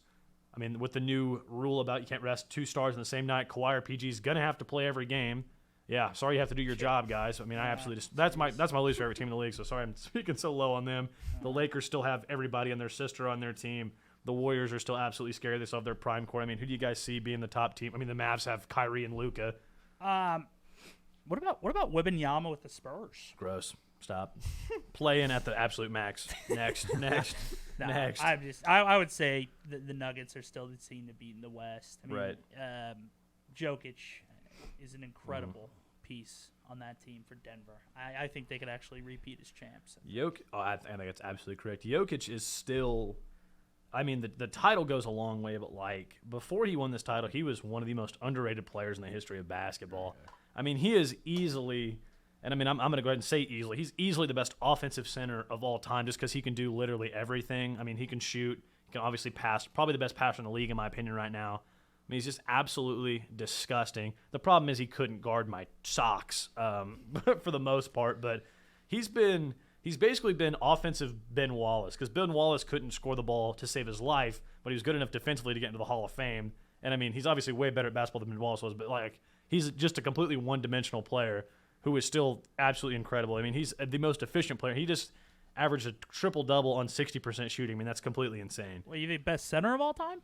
[SPEAKER 1] I mean, with the new rule about you can't rest 2 stars in the same night, Kawhi or PG is gonna have to play every game. Yeah, sorry you have to do your job, guys. I mean, I absolutely that's my least favorite team in the league. So sorry I'm speaking so low on them. The Lakers still have everybody and their sister on their team. The Warriors are still absolutely scary. They still have their prime core. I mean, who do you guys see being the top team? I mean, the Mavs have Kyrie and Luka.
[SPEAKER 2] What about Wembanyama with the Spurs?
[SPEAKER 1] Gross. Stop. Playing at the absolute max. Next.
[SPEAKER 2] No,
[SPEAKER 1] Next.
[SPEAKER 2] I would say the Nuggets are still the team to beat in the West. I mean,
[SPEAKER 1] Right.
[SPEAKER 2] Jokic is an incredible piece on that team for Denver. I think they could actually repeat as champs.
[SPEAKER 1] I think that's absolutely correct. Jokic is still. I mean, the title goes a long way, but like before he won this title, he was one of the most underrated players in the history of basketball. I mean, he is easily. And, I mean, I'm going to go ahead and say easily. He's easily the best offensive center of all time just because he can do literally everything. I mean, he can shoot. He can obviously pass. Probably the best passer in the league, in my opinion, right now. I mean, he's just absolutely disgusting. The problem is he couldn't guard my socks for the most part. But he's basically been offensive Ben Wallace because Ben Wallace couldn't score the ball to save his life, but he was good enough defensively to get into the Hall of Fame. And, I mean, he's obviously way better at basketball than Ben Wallace was, but, like, he's just a completely one-dimensional player who is still absolutely incredible. I mean, he's the most efficient player. He just averaged a triple-double on 60% shooting. I mean, that's completely insane.
[SPEAKER 2] Well, you think best center of all time?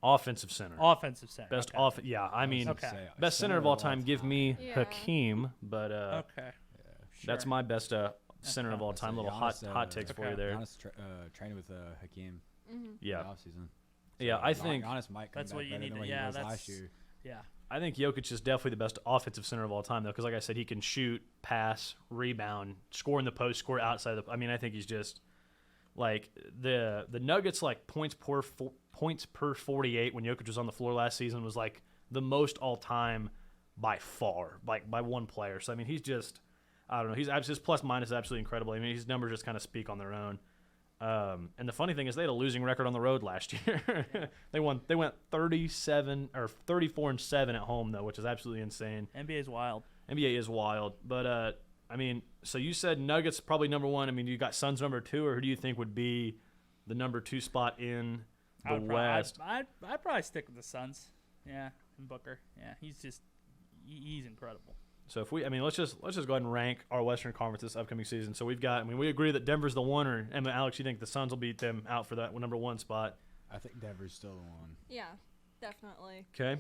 [SPEAKER 1] Offensive center.
[SPEAKER 2] Offensive center.
[SPEAKER 1] Best
[SPEAKER 2] okay.
[SPEAKER 1] Yeah, I mean,
[SPEAKER 2] Okay.
[SPEAKER 1] best center of all time. Give me Hakeem, but
[SPEAKER 2] Okay.
[SPEAKER 1] Sure. That's my best center of all time. Little hot takes for you there.
[SPEAKER 4] Giannis training with Hakeem.
[SPEAKER 1] Yeah.
[SPEAKER 4] In the offseason.
[SPEAKER 1] Yeah, I think
[SPEAKER 4] Giannis might come
[SPEAKER 2] that's
[SPEAKER 4] back
[SPEAKER 2] what you
[SPEAKER 4] better
[SPEAKER 2] need
[SPEAKER 4] than
[SPEAKER 2] to-
[SPEAKER 4] what
[SPEAKER 2] yeah,
[SPEAKER 4] he was
[SPEAKER 2] that's-
[SPEAKER 4] last year.
[SPEAKER 2] Yeah.
[SPEAKER 1] I think Jokic is definitely the best offensive center of all time, though, because like I said, he can shoot, pass, rebound, score in the post, score outside the. I mean, I think he's just like the Nuggets like points per 48 when Jokic was on the floor last season was like the most all time by far, like by one player. So I mean, he's just. I don't know. His plus minus is absolutely incredible. I mean, his numbers just kind of speak on their own. And the funny thing is, they had a losing record on the road last year. They went 34-7 at home though, which is absolutely insane.
[SPEAKER 2] NBA is wild.
[SPEAKER 1] NBA is wild, but I mean, so you said Nuggets probably number 1. I mean, you got Suns number 2, or who do you think would be the number 2 spot in the West?
[SPEAKER 2] I'd probably stick with the Suns. Yeah, and Booker. Yeah, he's incredible.
[SPEAKER 1] So if let's just go ahead and rank our Western Conference this upcoming season. So we've got, we agree that Denver's the one, or Alex, you think the Suns will beat them out for that number 1 spot?
[SPEAKER 4] I think Denver's still the one.
[SPEAKER 3] Yeah, definitely.
[SPEAKER 1] Okay.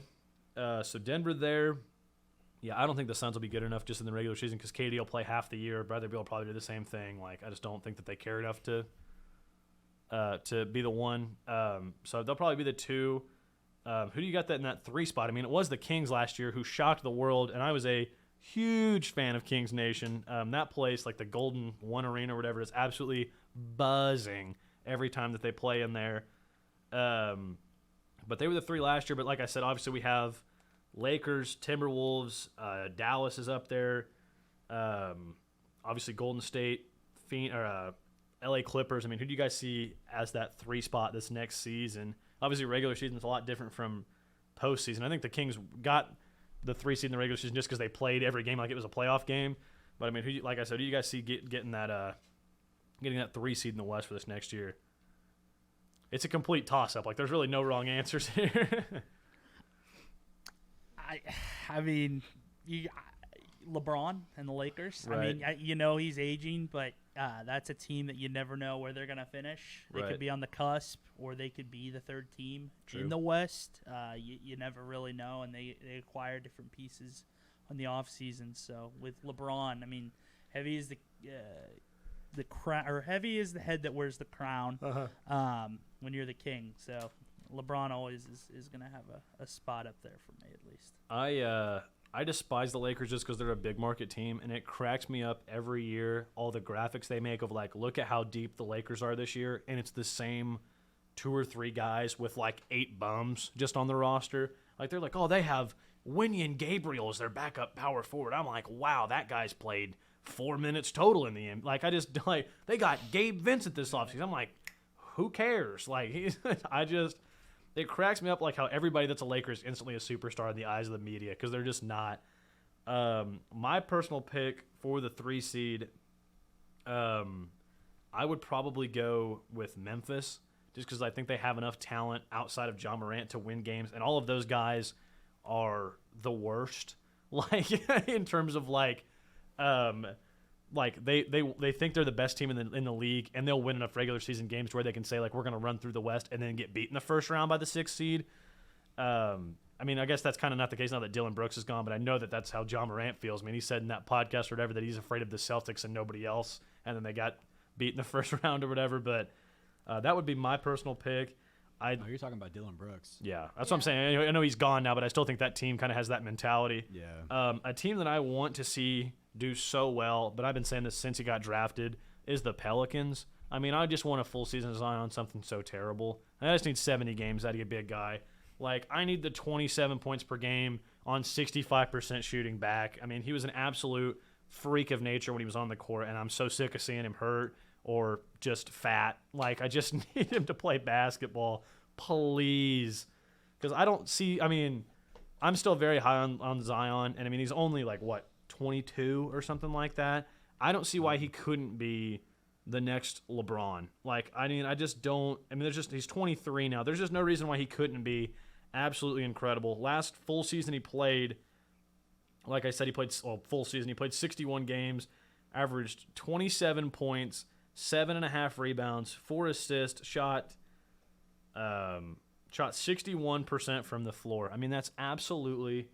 [SPEAKER 1] So Denver there. Yeah, I don't think the Suns will be good enough just in the regular season because KD will play half the year. Bradley Beal will probably do the same thing. Like, I just don't think that they care enough to be the one. So they'll probably be the 2. Who do you got that in that 3 spot? I mean, it was the Kings last year who shocked the world, and I was a huge fan of Kings Nation. That place, like the Golden One Arena or whatever, is absolutely buzzing every time that they play in there. But they were the 3 last year. But like I said, obviously we have Lakers, Timberwolves, Dallas is up there. Obviously Golden State, LA Clippers. I mean, who do you guys see as that 3 spot this next season? Obviously regular season is a lot different from postseason. I think the Kings got the 3 seed in the regular season just because they played every game like it was a playoff game. But I mean, like I said, who do you guys see getting that 3 seed in the West for this next year? It's a complete toss-up. Like, there's really no wrong answers here.
[SPEAKER 2] I mean, LeBron and the Lakers.
[SPEAKER 1] Right.
[SPEAKER 2] I mean, he's aging, but that's a team that you never know where they're going to finish. They
[SPEAKER 1] Right.
[SPEAKER 2] could be on the cusp, or they could be the 3rd team
[SPEAKER 1] True.
[SPEAKER 2] in the West. You never really know, and they acquire different pieces on the offseason. So with LeBron, I mean, heavy is the crown, or heavy is the head that wears the crown. When you're the king. So LeBron always is going to have a spot up there for me, at least.
[SPEAKER 1] I despise the Lakers just because they're a big market team, and it cracks me up every year, all the graphics they make of, like, look at how deep the Lakers are this year, and it's the same 2 or 3 guys with, like, 8 bums just on the roster. Like, they're like, oh, they have Winnie Gabriel as their backup power forward. I'm like, wow, that guy's played 4 minutes total in the end. Like, they got Gabe Vincent this offseason. I'm like, who cares? Like, it cracks me up, like, how everybody that's a Laker is instantly a superstar in the eyes of the media, because they're just not. My personal pick for the 3 seed, I would probably go with Memphis, just because I think they have enough talent outside of Ja Morant to win games, and all of those guys are the worst, like, in terms of, like they think they're the best team in the league, and they'll win enough regular season games where they can say, like, we're going to run through the West and then get beat in the first round by the 6th seed. I mean, I guess that's kind of not the case now that Dylan Brooks is gone, but I know that that's how Ja Morant feels. I mean, he said in that podcast or whatever that he's afraid of the Celtics and nobody else, and then they got beat in the first round or whatever. But that would be my personal pick.
[SPEAKER 4] You're talking about Dylan Brooks.
[SPEAKER 1] Yeah, that's what I'm saying. I know he's gone now, but I still think that team kind of has that mentality.
[SPEAKER 4] Yeah.
[SPEAKER 1] A team that I want to see do so well, but I've been saying this since he got drafted, is the Pelicans. I mean, I just want a full season design on something so terrible. I just need 70 games out of a big guy. Like, I need the 27 points per game on 65% shooting back. I mean, he was an absolute freak of nature when he was on the court, and I'm so sick of seeing him hurt or just fat. Like, I just need him to play basketball, please. Because I don't see – I mean, I'm still very high on Zion, and, I mean, he's only, like, 22 or something like that. I don't see why he couldn't be the next LeBron. Like, I mean, I just don't – I mean, he's 23 now. There's just no reason why he couldn't be absolutely incredible. Last full season he played, like I said, full season. He played 61 games, averaged 27 points, 7.5 rebounds, 4 assists, shot 61% from the floor. I mean, that's absolutely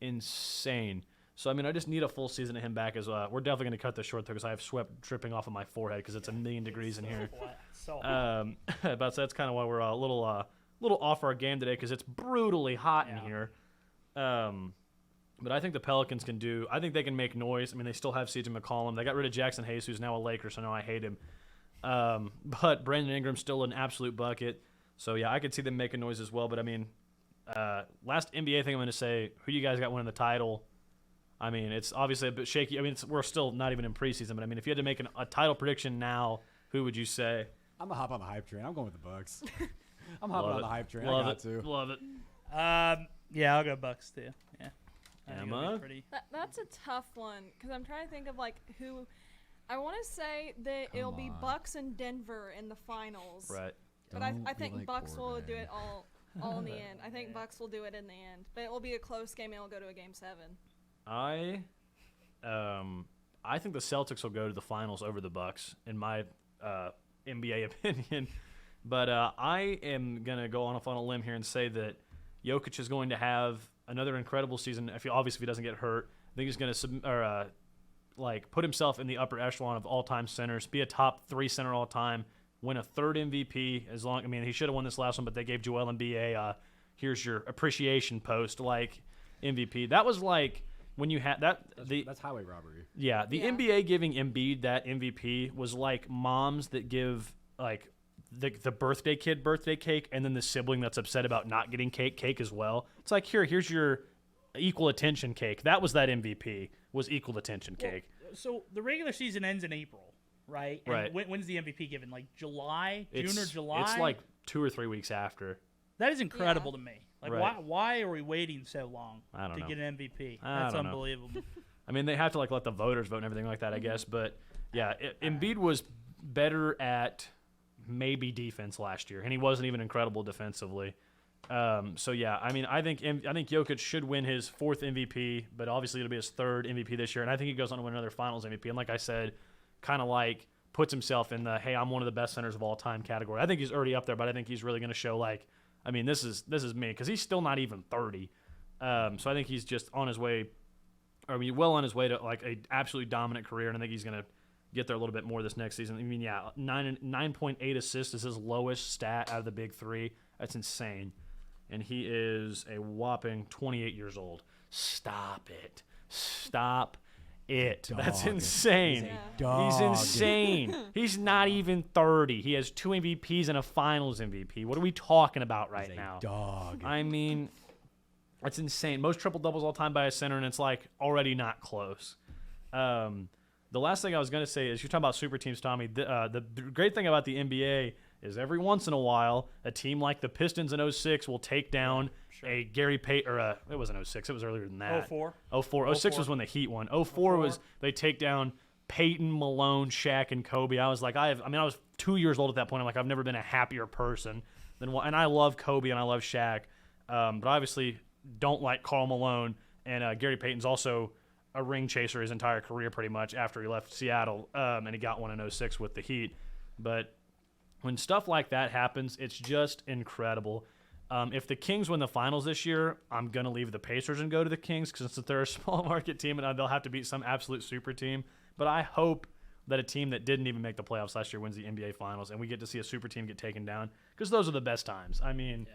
[SPEAKER 1] insane. So, I mean, I just need a full season of him back as well. We're definitely going to cut this short, though, because I have sweat dripping off of my forehead because it's a million degrees in here. But that's kind of why we're a little off our game today, because it's brutally hot in here. But I think the Pelicans can do – I think they can make noise. I mean, they still have CJ McCollum. They got rid of Jackson Hayes, who's now a Laker, so now I hate him. But Brandon Ingram's still an absolute bucket. So, yeah, I could see them making noise as well. But, I mean, last NBA thing I'm going to say, who you guys got winning the title? I mean, it's obviously a bit shaky. I mean, we're still not even in preseason, but I mean, if you had to make a title prediction now, who would you say?
[SPEAKER 4] I'm gonna hop on the hype train. I'm going with the Bucks. I'm hopping on the hype train. I got to.
[SPEAKER 1] Love it.
[SPEAKER 2] Yeah, I'll go Bucks too. Yeah. I think it'll be
[SPEAKER 1] Emma?
[SPEAKER 2] pretty.
[SPEAKER 3] That's a tough one because I'm trying to think of like who. I want to say that it'll be
[SPEAKER 4] on.
[SPEAKER 3] Bucks and Denver in the finals.
[SPEAKER 1] Right.
[SPEAKER 3] But I
[SPEAKER 4] Don't be
[SPEAKER 3] think
[SPEAKER 4] like
[SPEAKER 3] Bucks will
[SPEAKER 4] Corbin.
[SPEAKER 3] do it all in the end. I think Bucks will do it in the end, but it will be a close game and it'll go to a game 7.
[SPEAKER 1] I think the Celtics will go to the finals over the Bucks, in my NBA opinion. But I am gonna go on a limb here and say that Jokic is going to have another incredible season. If he doesn't get hurt, I think he's gonna put himself in the upper echelon of all-time centers, be a top 3 center all time, win a 3rd MVP. He should have won this last one, but they gave Joel Embiid a here's your appreciation post MVP. That was like when you had that.
[SPEAKER 4] That's highway robbery.
[SPEAKER 1] Yeah, the NBA giving Embiid that MVP was like moms that give like the birthday kid birthday cake, and then the sibling that's upset about not getting cake as well. It's like here's your equal attention cake. That was that MVP, was equal attention cake.
[SPEAKER 2] So the regular season ends in April, right? And
[SPEAKER 1] Right.
[SPEAKER 2] When's the MVP given? Like June or July?
[SPEAKER 1] It's like 2 or 3 weeks after.
[SPEAKER 2] That is incredible to me. Like
[SPEAKER 1] Right.
[SPEAKER 2] why are we waiting so long
[SPEAKER 1] I don't
[SPEAKER 2] to
[SPEAKER 1] know.
[SPEAKER 2] get an MVP?
[SPEAKER 1] I
[SPEAKER 2] That's
[SPEAKER 1] don't know.
[SPEAKER 2] unbelievable.
[SPEAKER 1] I mean, they have to let the voters vote and everything like that, I guess. But yeah, Embiid was better at maybe defense last year, and he wasn't even incredible defensively. So yeah, I mean, I think Jokic should win his 4th MVP, but obviously it'll be his 3rd MVP this year, and I think he goes on to win another Finals MVP. And like I said, kind of like puts himself in the hey, I'm one of the best centers of all time category. I think he's already up there, but I think he's really going to show this is me, because he's still not even 30. So I think he's just on his way. Well on his way to like a absolutely dominant career, and I think he's going to get there a little bit more this next season. I mean, yeah, 9.8 assists is his lowest stat out of the big 3. That's insane. And he is a whopping 28 years old. Stop it. That's insane. He's insane. He's not even 30. He has 2 MVPs and a Finals MVP. What are we talking about right now?
[SPEAKER 4] Dog.
[SPEAKER 1] I mean, that's insane. Most triple doubles all time by a center, and it's like already not close. The last thing I was going to say is you're talking about super teams, Tommy. The great thing about the NBA is every once in a while, a team like the Pistons in 06 will take down a Gary Payton, it wasn't 06, it was earlier than that.
[SPEAKER 2] 04.
[SPEAKER 1] 06 was when the Heat won. 04 was they take down Peyton, Malone, Shaq, and Kobe. I was like, I was 2 years old at that point. I'm like, I've never been a happier person than and I love Kobe and I love Shaq, but obviously don't like Karl Malone, and Gary Payton's also a ring chaser his entire career pretty much after he left Seattle, and he got one in 06 with the Heat. But when stuff like that happens, it's just incredible. If the Kings win the finals this year, I'm going to leave the Pacers and go to the Kings because they're a small market team and they'll have to beat some absolute super team. But I hope that a team that didn't even make the playoffs last year wins the NBA finals and we get to see a super team get taken down, because those are the best times. I mean,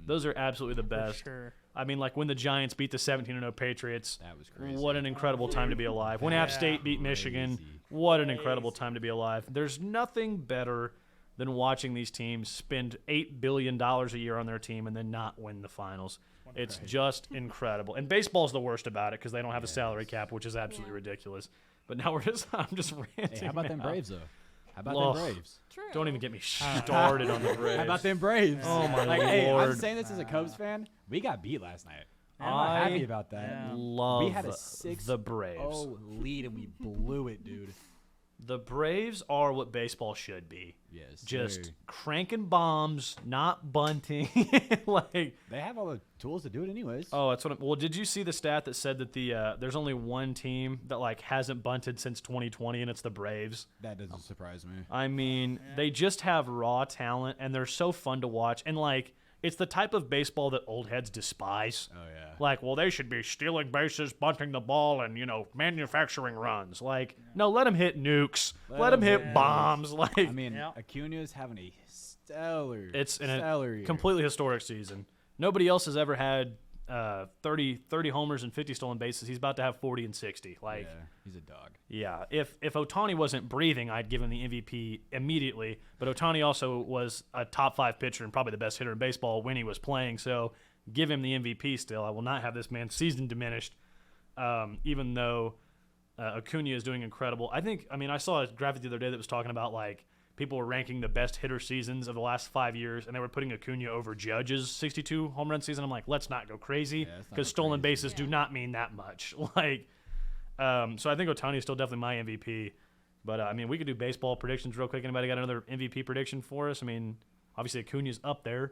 [SPEAKER 1] those are absolutely the best.
[SPEAKER 2] Sure.
[SPEAKER 1] I mean, like when the Giants beat the 17-0 Patriots.
[SPEAKER 4] That was crazy.
[SPEAKER 1] What an incredible time to be alive. When App State beat Michigan, what an incredible time to be alive. There's nothing better than watching these teams spend $8 billion a year on their team and then not win the finals. It's just incredible. And baseball's the worst about it because they don't have a salary cap, which is absolutely ridiculous. But now I'm just ranting.
[SPEAKER 4] Hey, how about them
[SPEAKER 1] now.
[SPEAKER 4] Braves, though? How about them Braves?
[SPEAKER 3] True.
[SPEAKER 1] Don't even get me started on the Braves.
[SPEAKER 4] How about them Braves?
[SPEAKER 1] Oh, my
[SPEAKER 4] Hey,
[SPEAKER 1] Lord.
[SPEAKER 4] I'm saying this as a Cubs fan. We got beat last night. I'm
[SPEAKER 1] I
[SPEAKER 4] not happy about that.
[SPEAKER 2] Yeah.
[SPEAKER 1] Love
[SPEAKER 4] We had a 6-0
[SPEAKER 1] the Braves.
[SPEAKER 4] lead, and we blew it, dude.
[SPEAKER 1] The Braves are what baseball should be.
[SPEAKER 4] Yes.
[SPEAKER 1] Just cranking bombs, not bunting. Like,
[SPEAKER 4] they have all the tools to do it anyways.
[SPEAKER 1] oh, that's what. Well, did you see the stat that said that there's only one team that like hasn't bunted since 2020, and it's the Braves?
[SPEAKER 4] That doesn't surprise me.
[SPEAKER 1] I mean, they just have raw talent, and they're so fun to watch. And like, it's the type of baseball that old heads despise.
[SPEAKER 4] Oh, yeah.
[SPEAKER 1] Like, well, they should be stealing bases, bunting the ball, and, manufacturing runs. Like, no, let them hit nukes. Let them hit bombs. Like,
[SPEAKER 4] I mean, Acuna's having a stellar year.
[SPEAKER 1] completely historic season. Nobody else has ever had 30 homers and 50 stolen bases. He's about to have 40 and 60. Like,
[SPEAKER 4] Yeah, he's a dog.
[SPEAKER 1] yeah. If Ohtani wasn't breathing, I'd give him the MVP immediately. But Ohtani also was a top 5 pitcher and probably the best hitter in baseball when he was playing. So give him the MVP still. I will not have this man's season diminished. even though Acuna is doing incredible. I saw a graphic the other day that was talking about like people were ranking the best hitter seasons of the last 5 years, and they were putting Acuna over Judge's 62 home run season. I'm like, let's not go crazy because stolen bases do not mean that much. Like, so I think Ohtani is still definitely my MVP. But I mean, we could do baseball predictions real quick. Anybody got another MVP prediction for us? I mean, obviously Acuna's up there.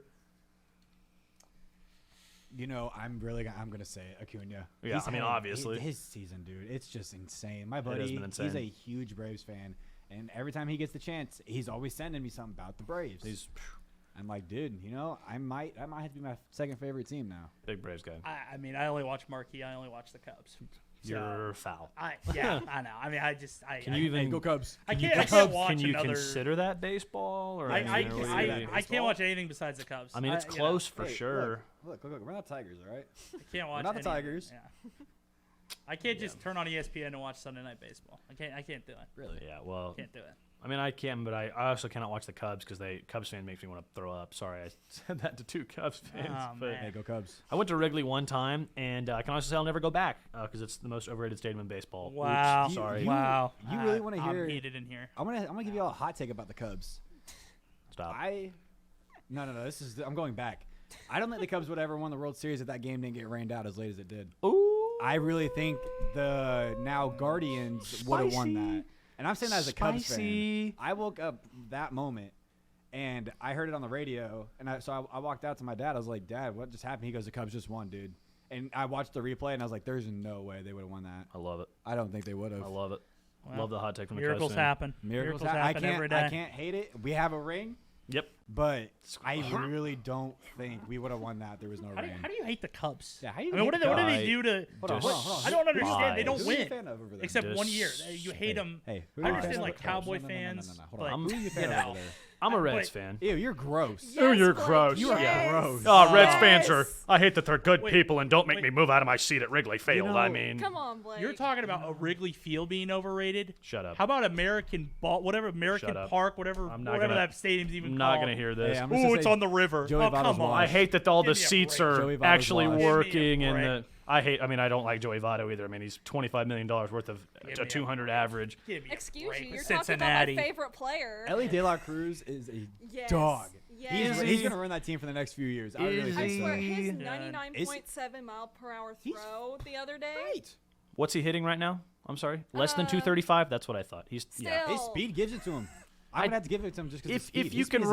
[SPEAKER 4] I'm going to say Acuna.
[SPEAKER 1] Yeah, obviously.
[SPEAKER 4] His season, dude, it's just insane. My
[SPEAKER 1] It has
[SPEAKER 4] buddy,
[SPEAKER 1] been insane.
[SPEAKER 4] he's a huge Braves fan, and every time he gets the chance, he's always sending me something about the Braves. I'm like, dude, I might have to be my second favorite team now.
[SPEAKER 1] Big Braves guy.
[SPEAKER 2] I only watch Marquee. I only watch the Cubs.
[SPEAKER 1] You're foul.
[SPEAKER 2] I know. I mean,
[SPEAKER 1] Can you even
[SPEAKER 4] go Cubs?
[SPEAKER 2] I can't watch
[SPEAKER 1] Can you
[SPEAKER 2] another.
[SPEAKER 1] consider that baseball? Or
[SPEAKER 2] I can't watch anything besides the Cubs.
[SPEAKER 1] I mean, it's close for sure.
[SPEAKER 4] Look, we're not Tigers, all right?
[SPEAKER 2] I can't watch.
[SPEAKER 4] We're not the
[SPEAKER 2] any of it,
[SPEAKER 4] Tigers.
[SPEAKER 2] Yeah. I can't just turn on ESPN and watch Sunday Night Baseball. I can't do it.
[SPEAKER 4] Really?
[SPEAKER 1] Yeah, well,
[SPEAKER 2] Can't do it.
[SPEAKER 1] I mean, I can, but I also cannot watch the Cubs because Cubs fan makes me want to throw up. Sorry, I said that to two Cubs fans.
[SPEAKER 2] Oh,
[SPEAKER 1] but
[SPEAKER 2] man.
[SPEAKER 4] Hey, go Cubs.
[SPEAKER 1] I went to Wrigley one time, and I can also say I'll never go back because it's the most overrated stadium in baseball.
[SPEAKER 2] Wow.
[SPEAKER 1] Oops, sorry.
[SPEAKER 2] Wow.
[SPEAKER 4] You really want to hear?
[SPEAKER 2] I'm heated in here.
[SPEAKER 4] I'm gonna give you all a hot take about the Cubs.
[SPEAKER 1] Stop.
[SPEAKER 4] No. I'm going back. I don't think the Cubs would ever won the World Series if that game didn't get rained out as late as it did.
[SPEAKER 1] Ooh.
[SPEAKER 4] I really think the now Guardians would have won that. And I'm saying that as a Cubs fan. I woke up that moment, and I heard it on the radio, and I walked out to my dad. I was like, Dad, what just happened? He goes, the Cubs just won, dude. And I watched the replay, and I was like, there's no way they would have won that.
[SPEAKER 1] I love it.
[SPEAKER 4] I don't think they would have.
[SPEAKER 1] I love it.
[SPEAKER 2] Well,
[SPEAKER 1] love the hot take from the
[SPEAKER 2] Miracles
[SPEAKER 1] Cubs fan.
[SPEAKER 2] happen.
[SPEAKER 4] Miracles
[SPEAKER 2] happen every day.
[SPEAKER 4] I can't hate it. We have a ring.
[SPEAKER 1] Yep.
[SPEAKER 4] But I really don't think we would have won that. There was no rain.
[SPEAKER 2] How do you hate the Cubs?
[SPEAKER 4] Yeah, how do you
[SPEAKER 2] I mean, what
[SPEAKER 4] hate
[SPEAKER 2] do
[SPEAKER 4] the
[SPEAKER 2] they do to?
[SPEAKER 4] Hold on.
[SPEAKER 2] I don't understand. They don't
[SPEAKER 4] Who are you a
[SPEAKER 2] win
[SPEAKER 4] fan of over there?
[SPEAKER 2] except 1 year. You hate them.
[SPEAKER 4] Hey,
[SPEAKER 2] I understand like Cowboy fans.
[SPEAKER 4] Hold on.
[SPEAKER 2] But,
[SPEAKER 4] Who are you a fan
[SPEAKER 2] you
[SPEAKER 4] of
[SPEAKER 2] know,
[SPEAKER 4] over there?
[SPEAKER 1] I'm a
[SPEAKER 2] Wait.
[SPEAKER 1] Reds fan.
[SPEAKER 4] Ew, you're gross.
[SPEAKER 1] Oh, you're
[SPEAKER 3] Blake,
[SPEAKER 1] gross.
[SPEAKER 4] You are
[SPEAKER 3] yes.
[SPEAKER 4] gross.
[SPEAKER 1] Oh, Reds
[SPEAKER 3] Yes.
[SPEAKER 1] fans are. I hate that they're good
[SPEAKER 2] Wait,
[SPEAKER 1] people and don't make
[SPEAKER 2] wait.
[SPEAKER 1] me move out of my seat at Wrigley Field. I mean,
[SPEAKER 3] Come on, Blake.
[SPEAKER 2] You're talking about a Wrigley Field being overrated.
[SPEAKER 1] Shut up.
[SPEAKER 2] How about American Ball, whatever American
[SPEAKER 1] Shut up.
[SPEAKER 2] Park, whatever
[SPEAKER 1] I'm not
[SPEAKER 2] whatever
[SPEAKER 1] gonna-
[SPEAKER 2] that stadium's even
[SPEAKER 1] I'm
[SPEAKER 2] called.
[SPEAKER 1] not gonna hear this.
[SPEAKER 4] Hey, I'm just gonna
[SPEAKER 2] Ooh, it's
[SPEAKER 4] say
[SPEAKER 2] on the river.
[SPEAKER 4] Joey
[SPEAKER 2] Oh,
[SPEAKER 4] Votto's
[SPEAKER 2] come on.
[SPEAKER 4] washed.
[SPEAKER 1] I hate that all the
[SPEAKER 2] Give me a
[SPEAKER 1] seats
[SPEAKER 2] break.
[SPEAKER 1] are
[SPEAKER 4] Joey Votto's
[SPEAKER 1] actually
[SPEAKER 4] washed.
[SPEAKER 1] working
[SPEAKER 2] Give me a
[SPEAKER 1] in the. I don't like Joey Votto either. I mean, he's $25 million worth of
[SPEAKER 2] Give
[SPEAKER 1] a
[SPEAKER 2] me a
[SPEAKER 1] 200 average.
[SPEAKER 2] Give me a
[SPEAKER 3] Excuse
[SPEAKER 2] break
[SPEAKER 3] you.
[SPEAKER 2] with
[SPEAKER 3] You're
[SPEAKER 2] Cincinnati.
[SPEAKER 3] talking about my favorite player.
[SPEAKER 4] Ellie De La Cruz is a
[SPEAKER 3] Yes.
[SPEAKER 4] dog.
[SPEAKER 3] Yes.
[SPEAKER 4] He's going to run that team for the next few years. I really
[SPEAKER 1] Is
[SPEAKER 4] think
[SPEAKER 3] I
[SPEAKER 1] he?
[SPEAKER 3] swear,
[SPEAKER 4] so.
[SPEAKER 3] his
[SPEAKER 2] Yeah.
[SPEAKER 3] 99.7 mile per hour
[SPEAKER 4] He's
[SPEAKER 3] throw the other day.
[SPEAKER 4] Right.
[SPEAKER 1] What's he hitting right now? I'm sorry, less than 235. That's what I thought. He's yeah.
[SPEAKER 3] Still.
[SPEAKER 4] His speed gives it to him. I would have to give it to him just because
[SPEAKER 1] If you can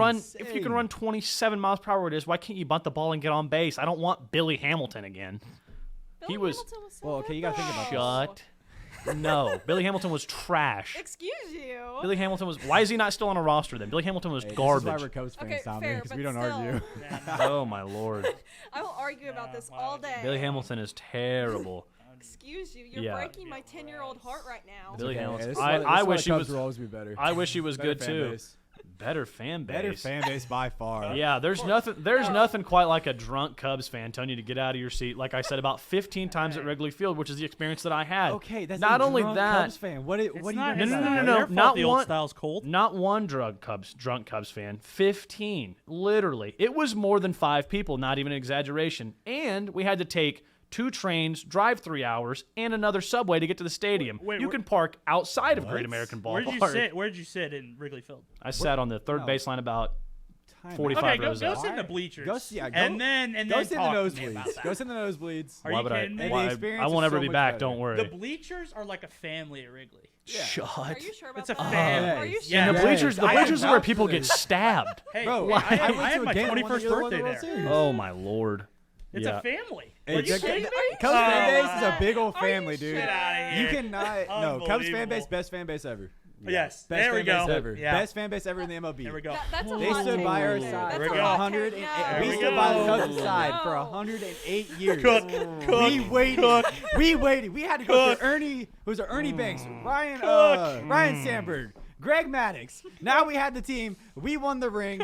[SPEAKER 1] run 27 miles per hour, it is. Why can't you bunt the ball and get on base? I don't want Billy Hamilton again.
[SPEAKER 3] Billy
[SPEAKER 1] he was-
[SPEAKER 3] Hamilton was so
[SPEAKER 4] Well, okay,
[SPEAKER 3] good,
[SPEAKER 4] you gotta think about
[SPEAKER 3] though.
[SPEAKER 1] Shut. No, Billy Hamilton was trash.
[SPEAKER 3] Excuse you.
[SPEAKER 1] Billy Hamilton was. Why is he not still on a roster then? Billy Hamilton was
[SPEAKER 4] This is why we're
[SPEAKER 1] garbage.
[SPEAKER 4] Cubs fans,
[SPEAKER 3] Okay,
[SPEAKER 4] Tommy,
[SPEAKER 3] fair,
[SPEAKER 4] because
[SPEAKER 3] but
[SPEAKER 4] we don't
[SPEAKER 3] still.
[SPEAKER 4] argue.
[SPEAKER 1] Oh my lord,
[SPEAKER 3] I will argue about this all day.
[SPEAKER 1] Billy Hamilton is terrible.
[SPEAKER 3] Excuse you. You're
[SPEAKER 1] Yeah.
[SPEAKER 3] breaking my 10-year-old heart right now.
[SPEAKER 1] Billy
[SPEAKER 4] Okay,
[SPEAKER 1] Hamilton.
[SPEAKER 4] this is
[SPEAKER 1] I
[SPEAKER 4] why
[SPEAKER 1] wish
[SPEAKER 4] the
[SPEAKER 1] he
[SPEAKER 4] Cubs
[SPEAKER 1] was.
[SPEAKER 4] will always be better.
[SPEAKER 1] I wish he was
[SPEAKER 4] Better
[SPEAKER 1] good
[SPEAKER 4] fan
[SPEAKER 1] too.
[SPEAKER 4] base.
[SPEAKER 1] Better fan base.
[SPEAKER 4] Better fan base by far.
[SPEAKER 1] Yeah, there's nothing. There's nothing quite like a drunk Cubs fan telling you to get out of your seat. Like I said about 15 times at Wrigley Field, which is the experience that I had.
[SPEAKER 4] Okay, that's
[SPEAKER 1] not
[SPEAKER 4] a
[SPEAKER 1] only
[SPEAKER 4] drunk
[SPEAKER 1] that.
[SPEAKER 4] Cubs fan. What do you
[SPEAKER 2] not,
[SPEAKER 4] mean
[SPEAKER 2] it's
[SPEAKER 4] by
[SPEAKER 2] not
[SPEAKER 4] that?
[SPEAKER 1] no,
[SPEAKER 2] their fault
[SPEAKER 1] not
[SPEAKER 2] the old
[SPEAKER 1] one-
[SPEAKER 2] style's cold.
[SPEAKER 1] Not one drunk Cubs fan. 15, literally. It was more than 5 people. Not even an exaggeration. And we had to take 2 trains, drive 3 hours, and another subway to get to the stadium.
[SPEAKER 2] Wait,
[SPEAKER 1] you
[SPEAKER 2] where-
[SPEAKER 1] can park outside of Great American
[SPEAKER 2] Where'd
[SPEAKER 1] Ballpark.
[SPEAKER 2] you sit? Where'd you sit in Wrigley Field?
[SPEAKER 1] I sat on the third
[SPEAKER 4] No.
[SPEAKER 1] baseline about
[SPEAKER 4] Time
[SPEAKER 1] 45
[SPEAKER 2] Okay,
[SPEAKER 1] five
[SPEAKER 2] go
[SPEAKER 1] rows
[SPEAKER 2] go
[SPEAKER 1] up.
[SPEAKER 2] sit in the bleachers.
[SPEAKER 4] Go see- yeah, go-
[SPEAKER 2] and then
[SPEAKER 4] Go sit in the
[SPEAKER 2] talk to me about
[SPEAKER 4] nosebleeds.
[SPEAKER 2] that.
[SPEAKER 4] Go sit in the nosebleeds.
[SPEAKER 2] Are
[SPEAKER 1] Why
[SPEAKER 2] you
[SPEAKER 1] would I?
[SPEAKER 2] kidding me?
[SPEAKER 4] And
[SPEAKER 1] Why,
[SPEAKER 4] the experience
[SPEAKER 1] I
[SPEAKER 4] is
[SPEAKER 1] won't ever
[SPEAKER 4] so
[SPEAKER 1] be
[SPEAKER 4] much
[SPEAKER 1] back.
[SPEAKER 4] better.
[SPEAKER 1] Don't worry.
[SPEAKER 2] The bleachers are like a family at Wrigley.
[SPEAKER 1] Shut.
[SPEAKER 3] Are you sure about
[SPEAKER 2] It's a
[SPEAKER 3] that?
[SPEAKER 2] fan
[SPEAKER 3] Are you
[SPEAKER 4] base.
[SPEAKER 3] sure?
[SPEAKER 2] Yeah.
[SPEAKER 1] And the
[SPEAKER 4] Yes,
[SPEAKER 1] bleachers,
[SPEAKER 4] I
[SPEAKER 1] are where
[SPEAKER 4] vouch
[SPEAKER 1] people
[SPEAKER 4] for
[SPEAKER 1] get
[SPEAKER 4] this.
[SPEAKER 1] stabbed.
[SPEAKER 2] Hey,
[SPEAKER 4] Bro,
[SPEAKER 2] I
[SPEAKER 4] I
[SPEAKER 2] had
[SPEAKER 4] went to
[SPEAKER 2] my
[SPEAKER 4] a game when
[SPEAKER 2] 21st
[SPEAKER 4] you won the
[SPEAKER 2] birthday
[SPEAKER 4] World
[SPEAKER 2] there.
[SPEAKER 4] Series.
[SPEAKER 1] Oh my lord.
[SPEAKER 2] It's
[SPEAKER 1] Yeah.
[SPEAKER 2] a family.
[SPEAKER 4] Hey,
[SPEAKER 2] Are you
[SPEAKER 4] Cubs
[SPEAKER 2] kidding me?
[SPEAKER 4] fan base is
[SPEAKER 2] Oh,
[SPEAKER 4] a big old
[SPEAKER 3] Are you
[SPEAKER 4] family, dude.
[SPEAKER 3] sure?
[SPEAKER 2] Get outta here.
[SPEAKER 4] You cannot. No, Cubs fan base,
[SPEAKER 2] Unbelievable.
[SPEAKER 4] best fan base ever.
[SPEAKER 2] Yes,
[SPEAKER 4] Best
[SPEAKER 2] there we
[SPEAKER 4] fan base
[SPEAKER 2] go.
[SPEAKER 4] ever.
[SPEAKER 2] Yeah.
[SPEAKER 4] Best fan base ever in the MLB.
[SPEAKER 2] There we go.
[SPEAKER 3] That's a
[SPEAKER 4] They
[SPEAKER 3] hot
[SPEAKER 4] stood
[SPEAKER 3] take
[SPEAKER 4] by our
[SPEAKER 3] right there.
[SPEAKER 4] side
[SPEAKER 3] That's
[SPEAKER 2] There
[SPEAKER 3] a
[SPEAKER 2] we go.
[SPEAKER 3] hot
[SPEAKER 4] 100.
[SPEAKER 3] take.
[SPEAKER 2] There
[SPEAKER 4] We
[SPEAKER 2] we
[SPEAKER 4] stood by the
[SPEAKER 2] go.
[SPEAKER 4] Cubs side for
[SPEAKER 3] No.
[SPEAKER 4] 108 years.
[SPEAKER 2] Cook,
[SPEAKER 4] We waited.
[SPEAKER 2] cook.
[SPEAKER 4] We waited. We had to go
[SPEAKER 2] Cook.
[SPEAKER 4] through Ernie. Who's it? Ernie Banks, Ryan Sandberg, Greg Maddux. Now we had the team. We won the ring.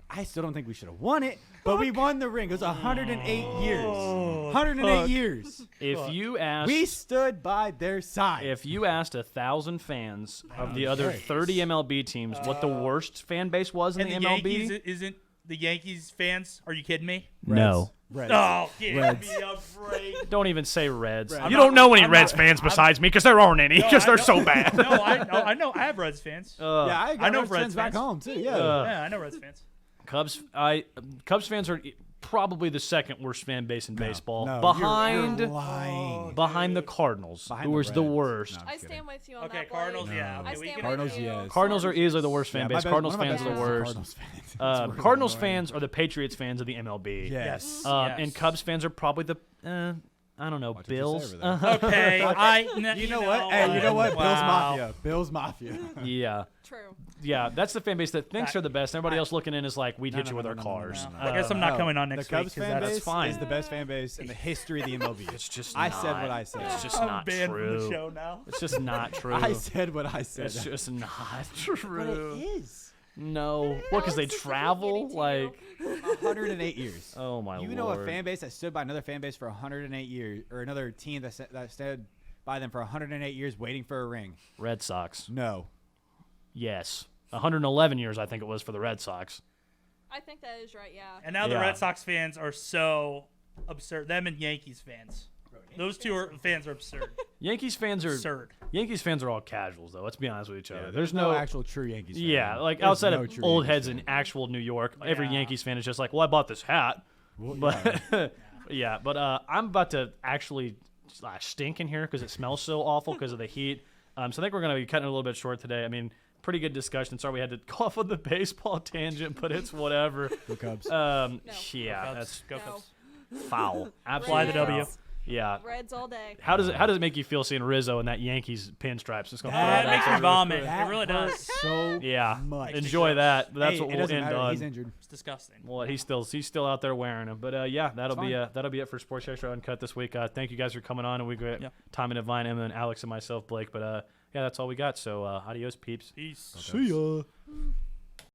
[SPEAKER 4] I still don't think we should have won it, but we won the ring. It was 108 years. 108
[SPEAKER 2] Cook.
[SPEAKER 4] years.
[SPEAKER 1] If you asked,
[SPEAKER 4] We stood by their side.
[SPEAKER 1] if you asked 1,000 fans of the other 30 MLB teams what the worst fan base was in
[SPEAKER 2] And
[SPEAKER 1] the
[SPEAKER 2] the
[SPEAKER 1] MLB,
[SPEAKER 2] Yankees isn't the Yankees fans. Are you kidding me?
[SPEAKER 1] No.
[SPEAKER 4] Reds.
[SPEAKER 2] Oh, give
[SPEAKER 4] Reds.
[SPEAKER 2] me a break.
[SPEAKER 1] Don't even say Reds.
[SPEAKER 4] Reds.
[SPEAKER 1] You don't know any
[SPEAKER 2] I'm
[SPEAKER 1] Reds
[SPEAKER 2] not-
[SPEAKER 1] fans besides me because there aren't any
[SPEAKER 2] No,
[SPEAKER 1] because
[SPEAKER 2] I
[SPEAKER 1] they're
[SPEAKER 2] know-
[SPEAKER 1] so bad.
[SPEAKER 2] No, I know. I have Reds fans.
[SPEAKER 4] Yeah, I got
[SPEAKER 2] I know
[SPEAKER 4] Reds
[SPEAKER 2] Reds
[SPEAKER 4] fans back
[SPEAKER 2] fans.
[SPEAKER 4] home too. Yeah.
[SPEAKER 2] Yeah, I know Reds fans.
[SPEAKER 1] Cubs fans are probably the second worst fan base in baseball,
[SPEAKER 4] No,
[SPEAKER 1] behind
[SPEAKER 4] you're lying.
[SPEAKER 1] behind the Cardinals,
[SPEAKER 4] Behind
[SPEAKER 1] who
[SPEAKER 4] the
[SPEAKER 1] was the
[SPEAKER 4] Reds.
[SPEAKER 1] worst.
[SPEAKER 4] No, I'm
[SPEAKER 3] I
[SPEAKER 4] kidding.
[SPEAKER 3] stand with you on
[SPEAKER 2] Okay,
[SPEAKER 3] that.
[SPEAKER 2] Cardinals.
[SPEAKER 3] Blake.
[SPEAKER 2] Yeah,
[SPEAKER 4] No.
[SPEAKER 2] okay,
[SPEAKER 3] I
[SPEAKER 2] we
[SPEAKER 3] stand
[SPEAKER 2] can-
[SPEAKER 3] with
[SPEAKER 4] Cardinals,
[SPEAKER 3] you.
[SPEAKER 4] yes.
[SPEAKER 1] Cardinals are easily the worst fan
[SPEAKER 4] Yeah,
[SPEAKER 1] base.
[SPEAKER 4] my
[SPEAKER 1] Cardinals
[SPEAKER 4] one of my
[SPEAKER 1] fans are the
[SPEAKER 4] best
[SPEAKER 1] worst.
[SPEAKER 4] Cardinals fans. It's really
[SPEAKER 1] Cardinals
[SPEAKER 4] annoying.
[SPEAKER 1] fans are the Patriots fans of the MLB.
[SPEAKER 4] Yes.
[SPEAKER 2] Yes.
[SPEAKER 1] And Cubs fans are probably the I don't know,
[SPEAKER 4] Watch what you say
[SPEAKER 1] Bills.
[SPEAKER 4] over there.
[SPEAKER 2] Okay,
[SPEAKER 4] You know what? Hey, you know what? Bills
[SPEAKER 2] Wow.
[SPEAKER 4] Mafia. Bills Mafia.
[SPEAKER 1] Yeah.
[SPEAKER 3] True.
[SPEAKER 1] Yeah, that's the fan base that thinks they're the best. Everybody
[SPEAKER 2] I-
[SPEAKER 1] else looking in is like, we'd
[SPEAKER 4] No,
[SPEAKER 1] hit
[SPEAKER 4] no,
[SPEAKER 1] you with
[SPEAKER 4] no,
[SPEAKER 1] our
[SPEAKER 4] no, no, no,
[SPEAKER 1] cars.
[SPEAKER 4] no, no.
[SPEAKER 2] I guess I'm not
[SPEAKER 4] No,
[SPEAKER 2] coming on next
[SPEAKER 4] the
[SPEAKER 2] week.
[SPEAKER 4] Cubs
[SPEAKER 2] 'cause
[SPEAKER 4] fan
[SPEAKER 2] that's
[SPEAKER 4] base
[SPEAKER 1] fine.
[SPEAKER 4] is the best fan base in the history of the MLB.
[SPEAKER 1] It's just
[SPEAKER 4] I
[SPEAKER 1] not.
[SPEAKER 4] said what I said.
[SPEAKER 1] It's just
[SPEAKER 2] I'm
[SPEAKER 1] not
[SPEAKER 2] banned from the
[SPEAKER 1] true.
[SPEAKER 2] show now.
[SPEAKER 1] It's just not true.
[SPEAKER 4] I said what I said.
[SPEAKER 1] It's just not
[SPEAKER 4] But
[SPEAKER 1] true.
[SPEAKER 4] it is.
[SPEAKER 1] No. What, because they
[SPEAKER 3] Alex, it's
[SPEAKER 1] travel?
[SPEAKER 3] getting to
[SPEAKER 1] Like,
[SPEAKER 4] 108 years.
[SPEAKER 1] oh my lord.
[SPEAKER 4] You know a fan base that stood by another fan base for 108 years, or another team that stood by them for 108 years waiting for a ring?
[SPEAKER 1] Red Sox.
[SPEAKER 4] No.
[SPEAKER 1] Yes. 111 years, I think it was, for the Red Sox.
[SPEAKER 3] I think that is right. Yeah.
[SPEAKER 2] And now the
[SPEAKER 1] Yeah.
[SPEAKER 2] Red Sox fans are so absurd. Them and Yankees fans. Those two fans are absurd.
[SPEAKER 1] Yankees fans are all casuals, though. Let's be honest with each other. There's no
[SPEAKER 4] actual true Yankees fan.
[SPEAKER 1] Yeah, like
[SPEAKER 4] There's
[SPEAKER 1] outside
[SPEAKER 4] no
[SPEAKER 1] of
[SPEAKER 4] true
[SPEAKER 1] old
[SPEAKER 4] Yankees
[SPEAKER 1] heads
[SPEAKER 4] fan.
[SPEAKER 1] in actual New York, every
[SPEAKER 2] Yeah.
[SPEAKER 1] Yankees fan is just like, well, I bought this hat.
[SPEAKER 4] Well,
[SPEAKER 1] But yeah, but I'm about to actually stink in here because it smells so awful because of the heat. So I think we're going to be cutting it a little bit short today. I mean, pretty good discussion. Sorry we had to go off on the baseball tangent, but it's whatever.
[SPEAKER 4] Go Cubs.
[SPEAKER 1] Yeah,
[SPEAKER 2] Cubs.
[SPEAKER 1] that's
[SPEAKER 2] Go
[SPEAKER 3] No.
[SPEAKER 2] Cubs.
[SPEAKER 1] foul.
[SPEAKER 2] Fly the
[SPEAKER 1] Absolutely
[SPEAKER 2] W.
[SPEAKER 1] foul. Yeah.
[SPEAKER 3] Reds all day.
[SPEAKER 1] How does it make you feel seeing Rizzo in that Yankees pinstripes? Just gonna throw
[SPEAKER 2] That
[SPEAKER 1] that
[SPEAKER 2] makes
[SPEAKER 1] out
[SPEAKER 2] me
[SPEAKER 1] there.
[SPEAKER 2] vomit.
[SPEAKER 4] That
[SPEAKER 2] It really
[SPEAKER 4] hurts
[SPEAKER 2] does.
[SPEAKER 4] so
[SPEAKER 1] Yeah,
[SPEAKER 4] much.
[SPEAKER 1] enjoy that. But that's
[SPEAKER 4] Hey,
[SPEAKER 1] what
[SPEAKER 4] it
[SPEAKER 1] we'll
[SPEAKER 4] doesn't
[SPEAKER 1] end
[SPEAKER 4] matter.
[SPEAKER 1] on.
[SPEAKER 4] He's injured.
[SPEAKER 2] It's disgusting.
[SPEAKER 1] Well, he's still out there wearing them. But yeah, that'll be it for Sports Extra Uncut this week. Thank you guys for coming on, and we got Tom and Divine, Emma, and Alex, and myself, Blake. But yeah, that's all we got. So adios, peeps.
[SPEAKER 2] Peace.
[SPEAKER 4] See ya.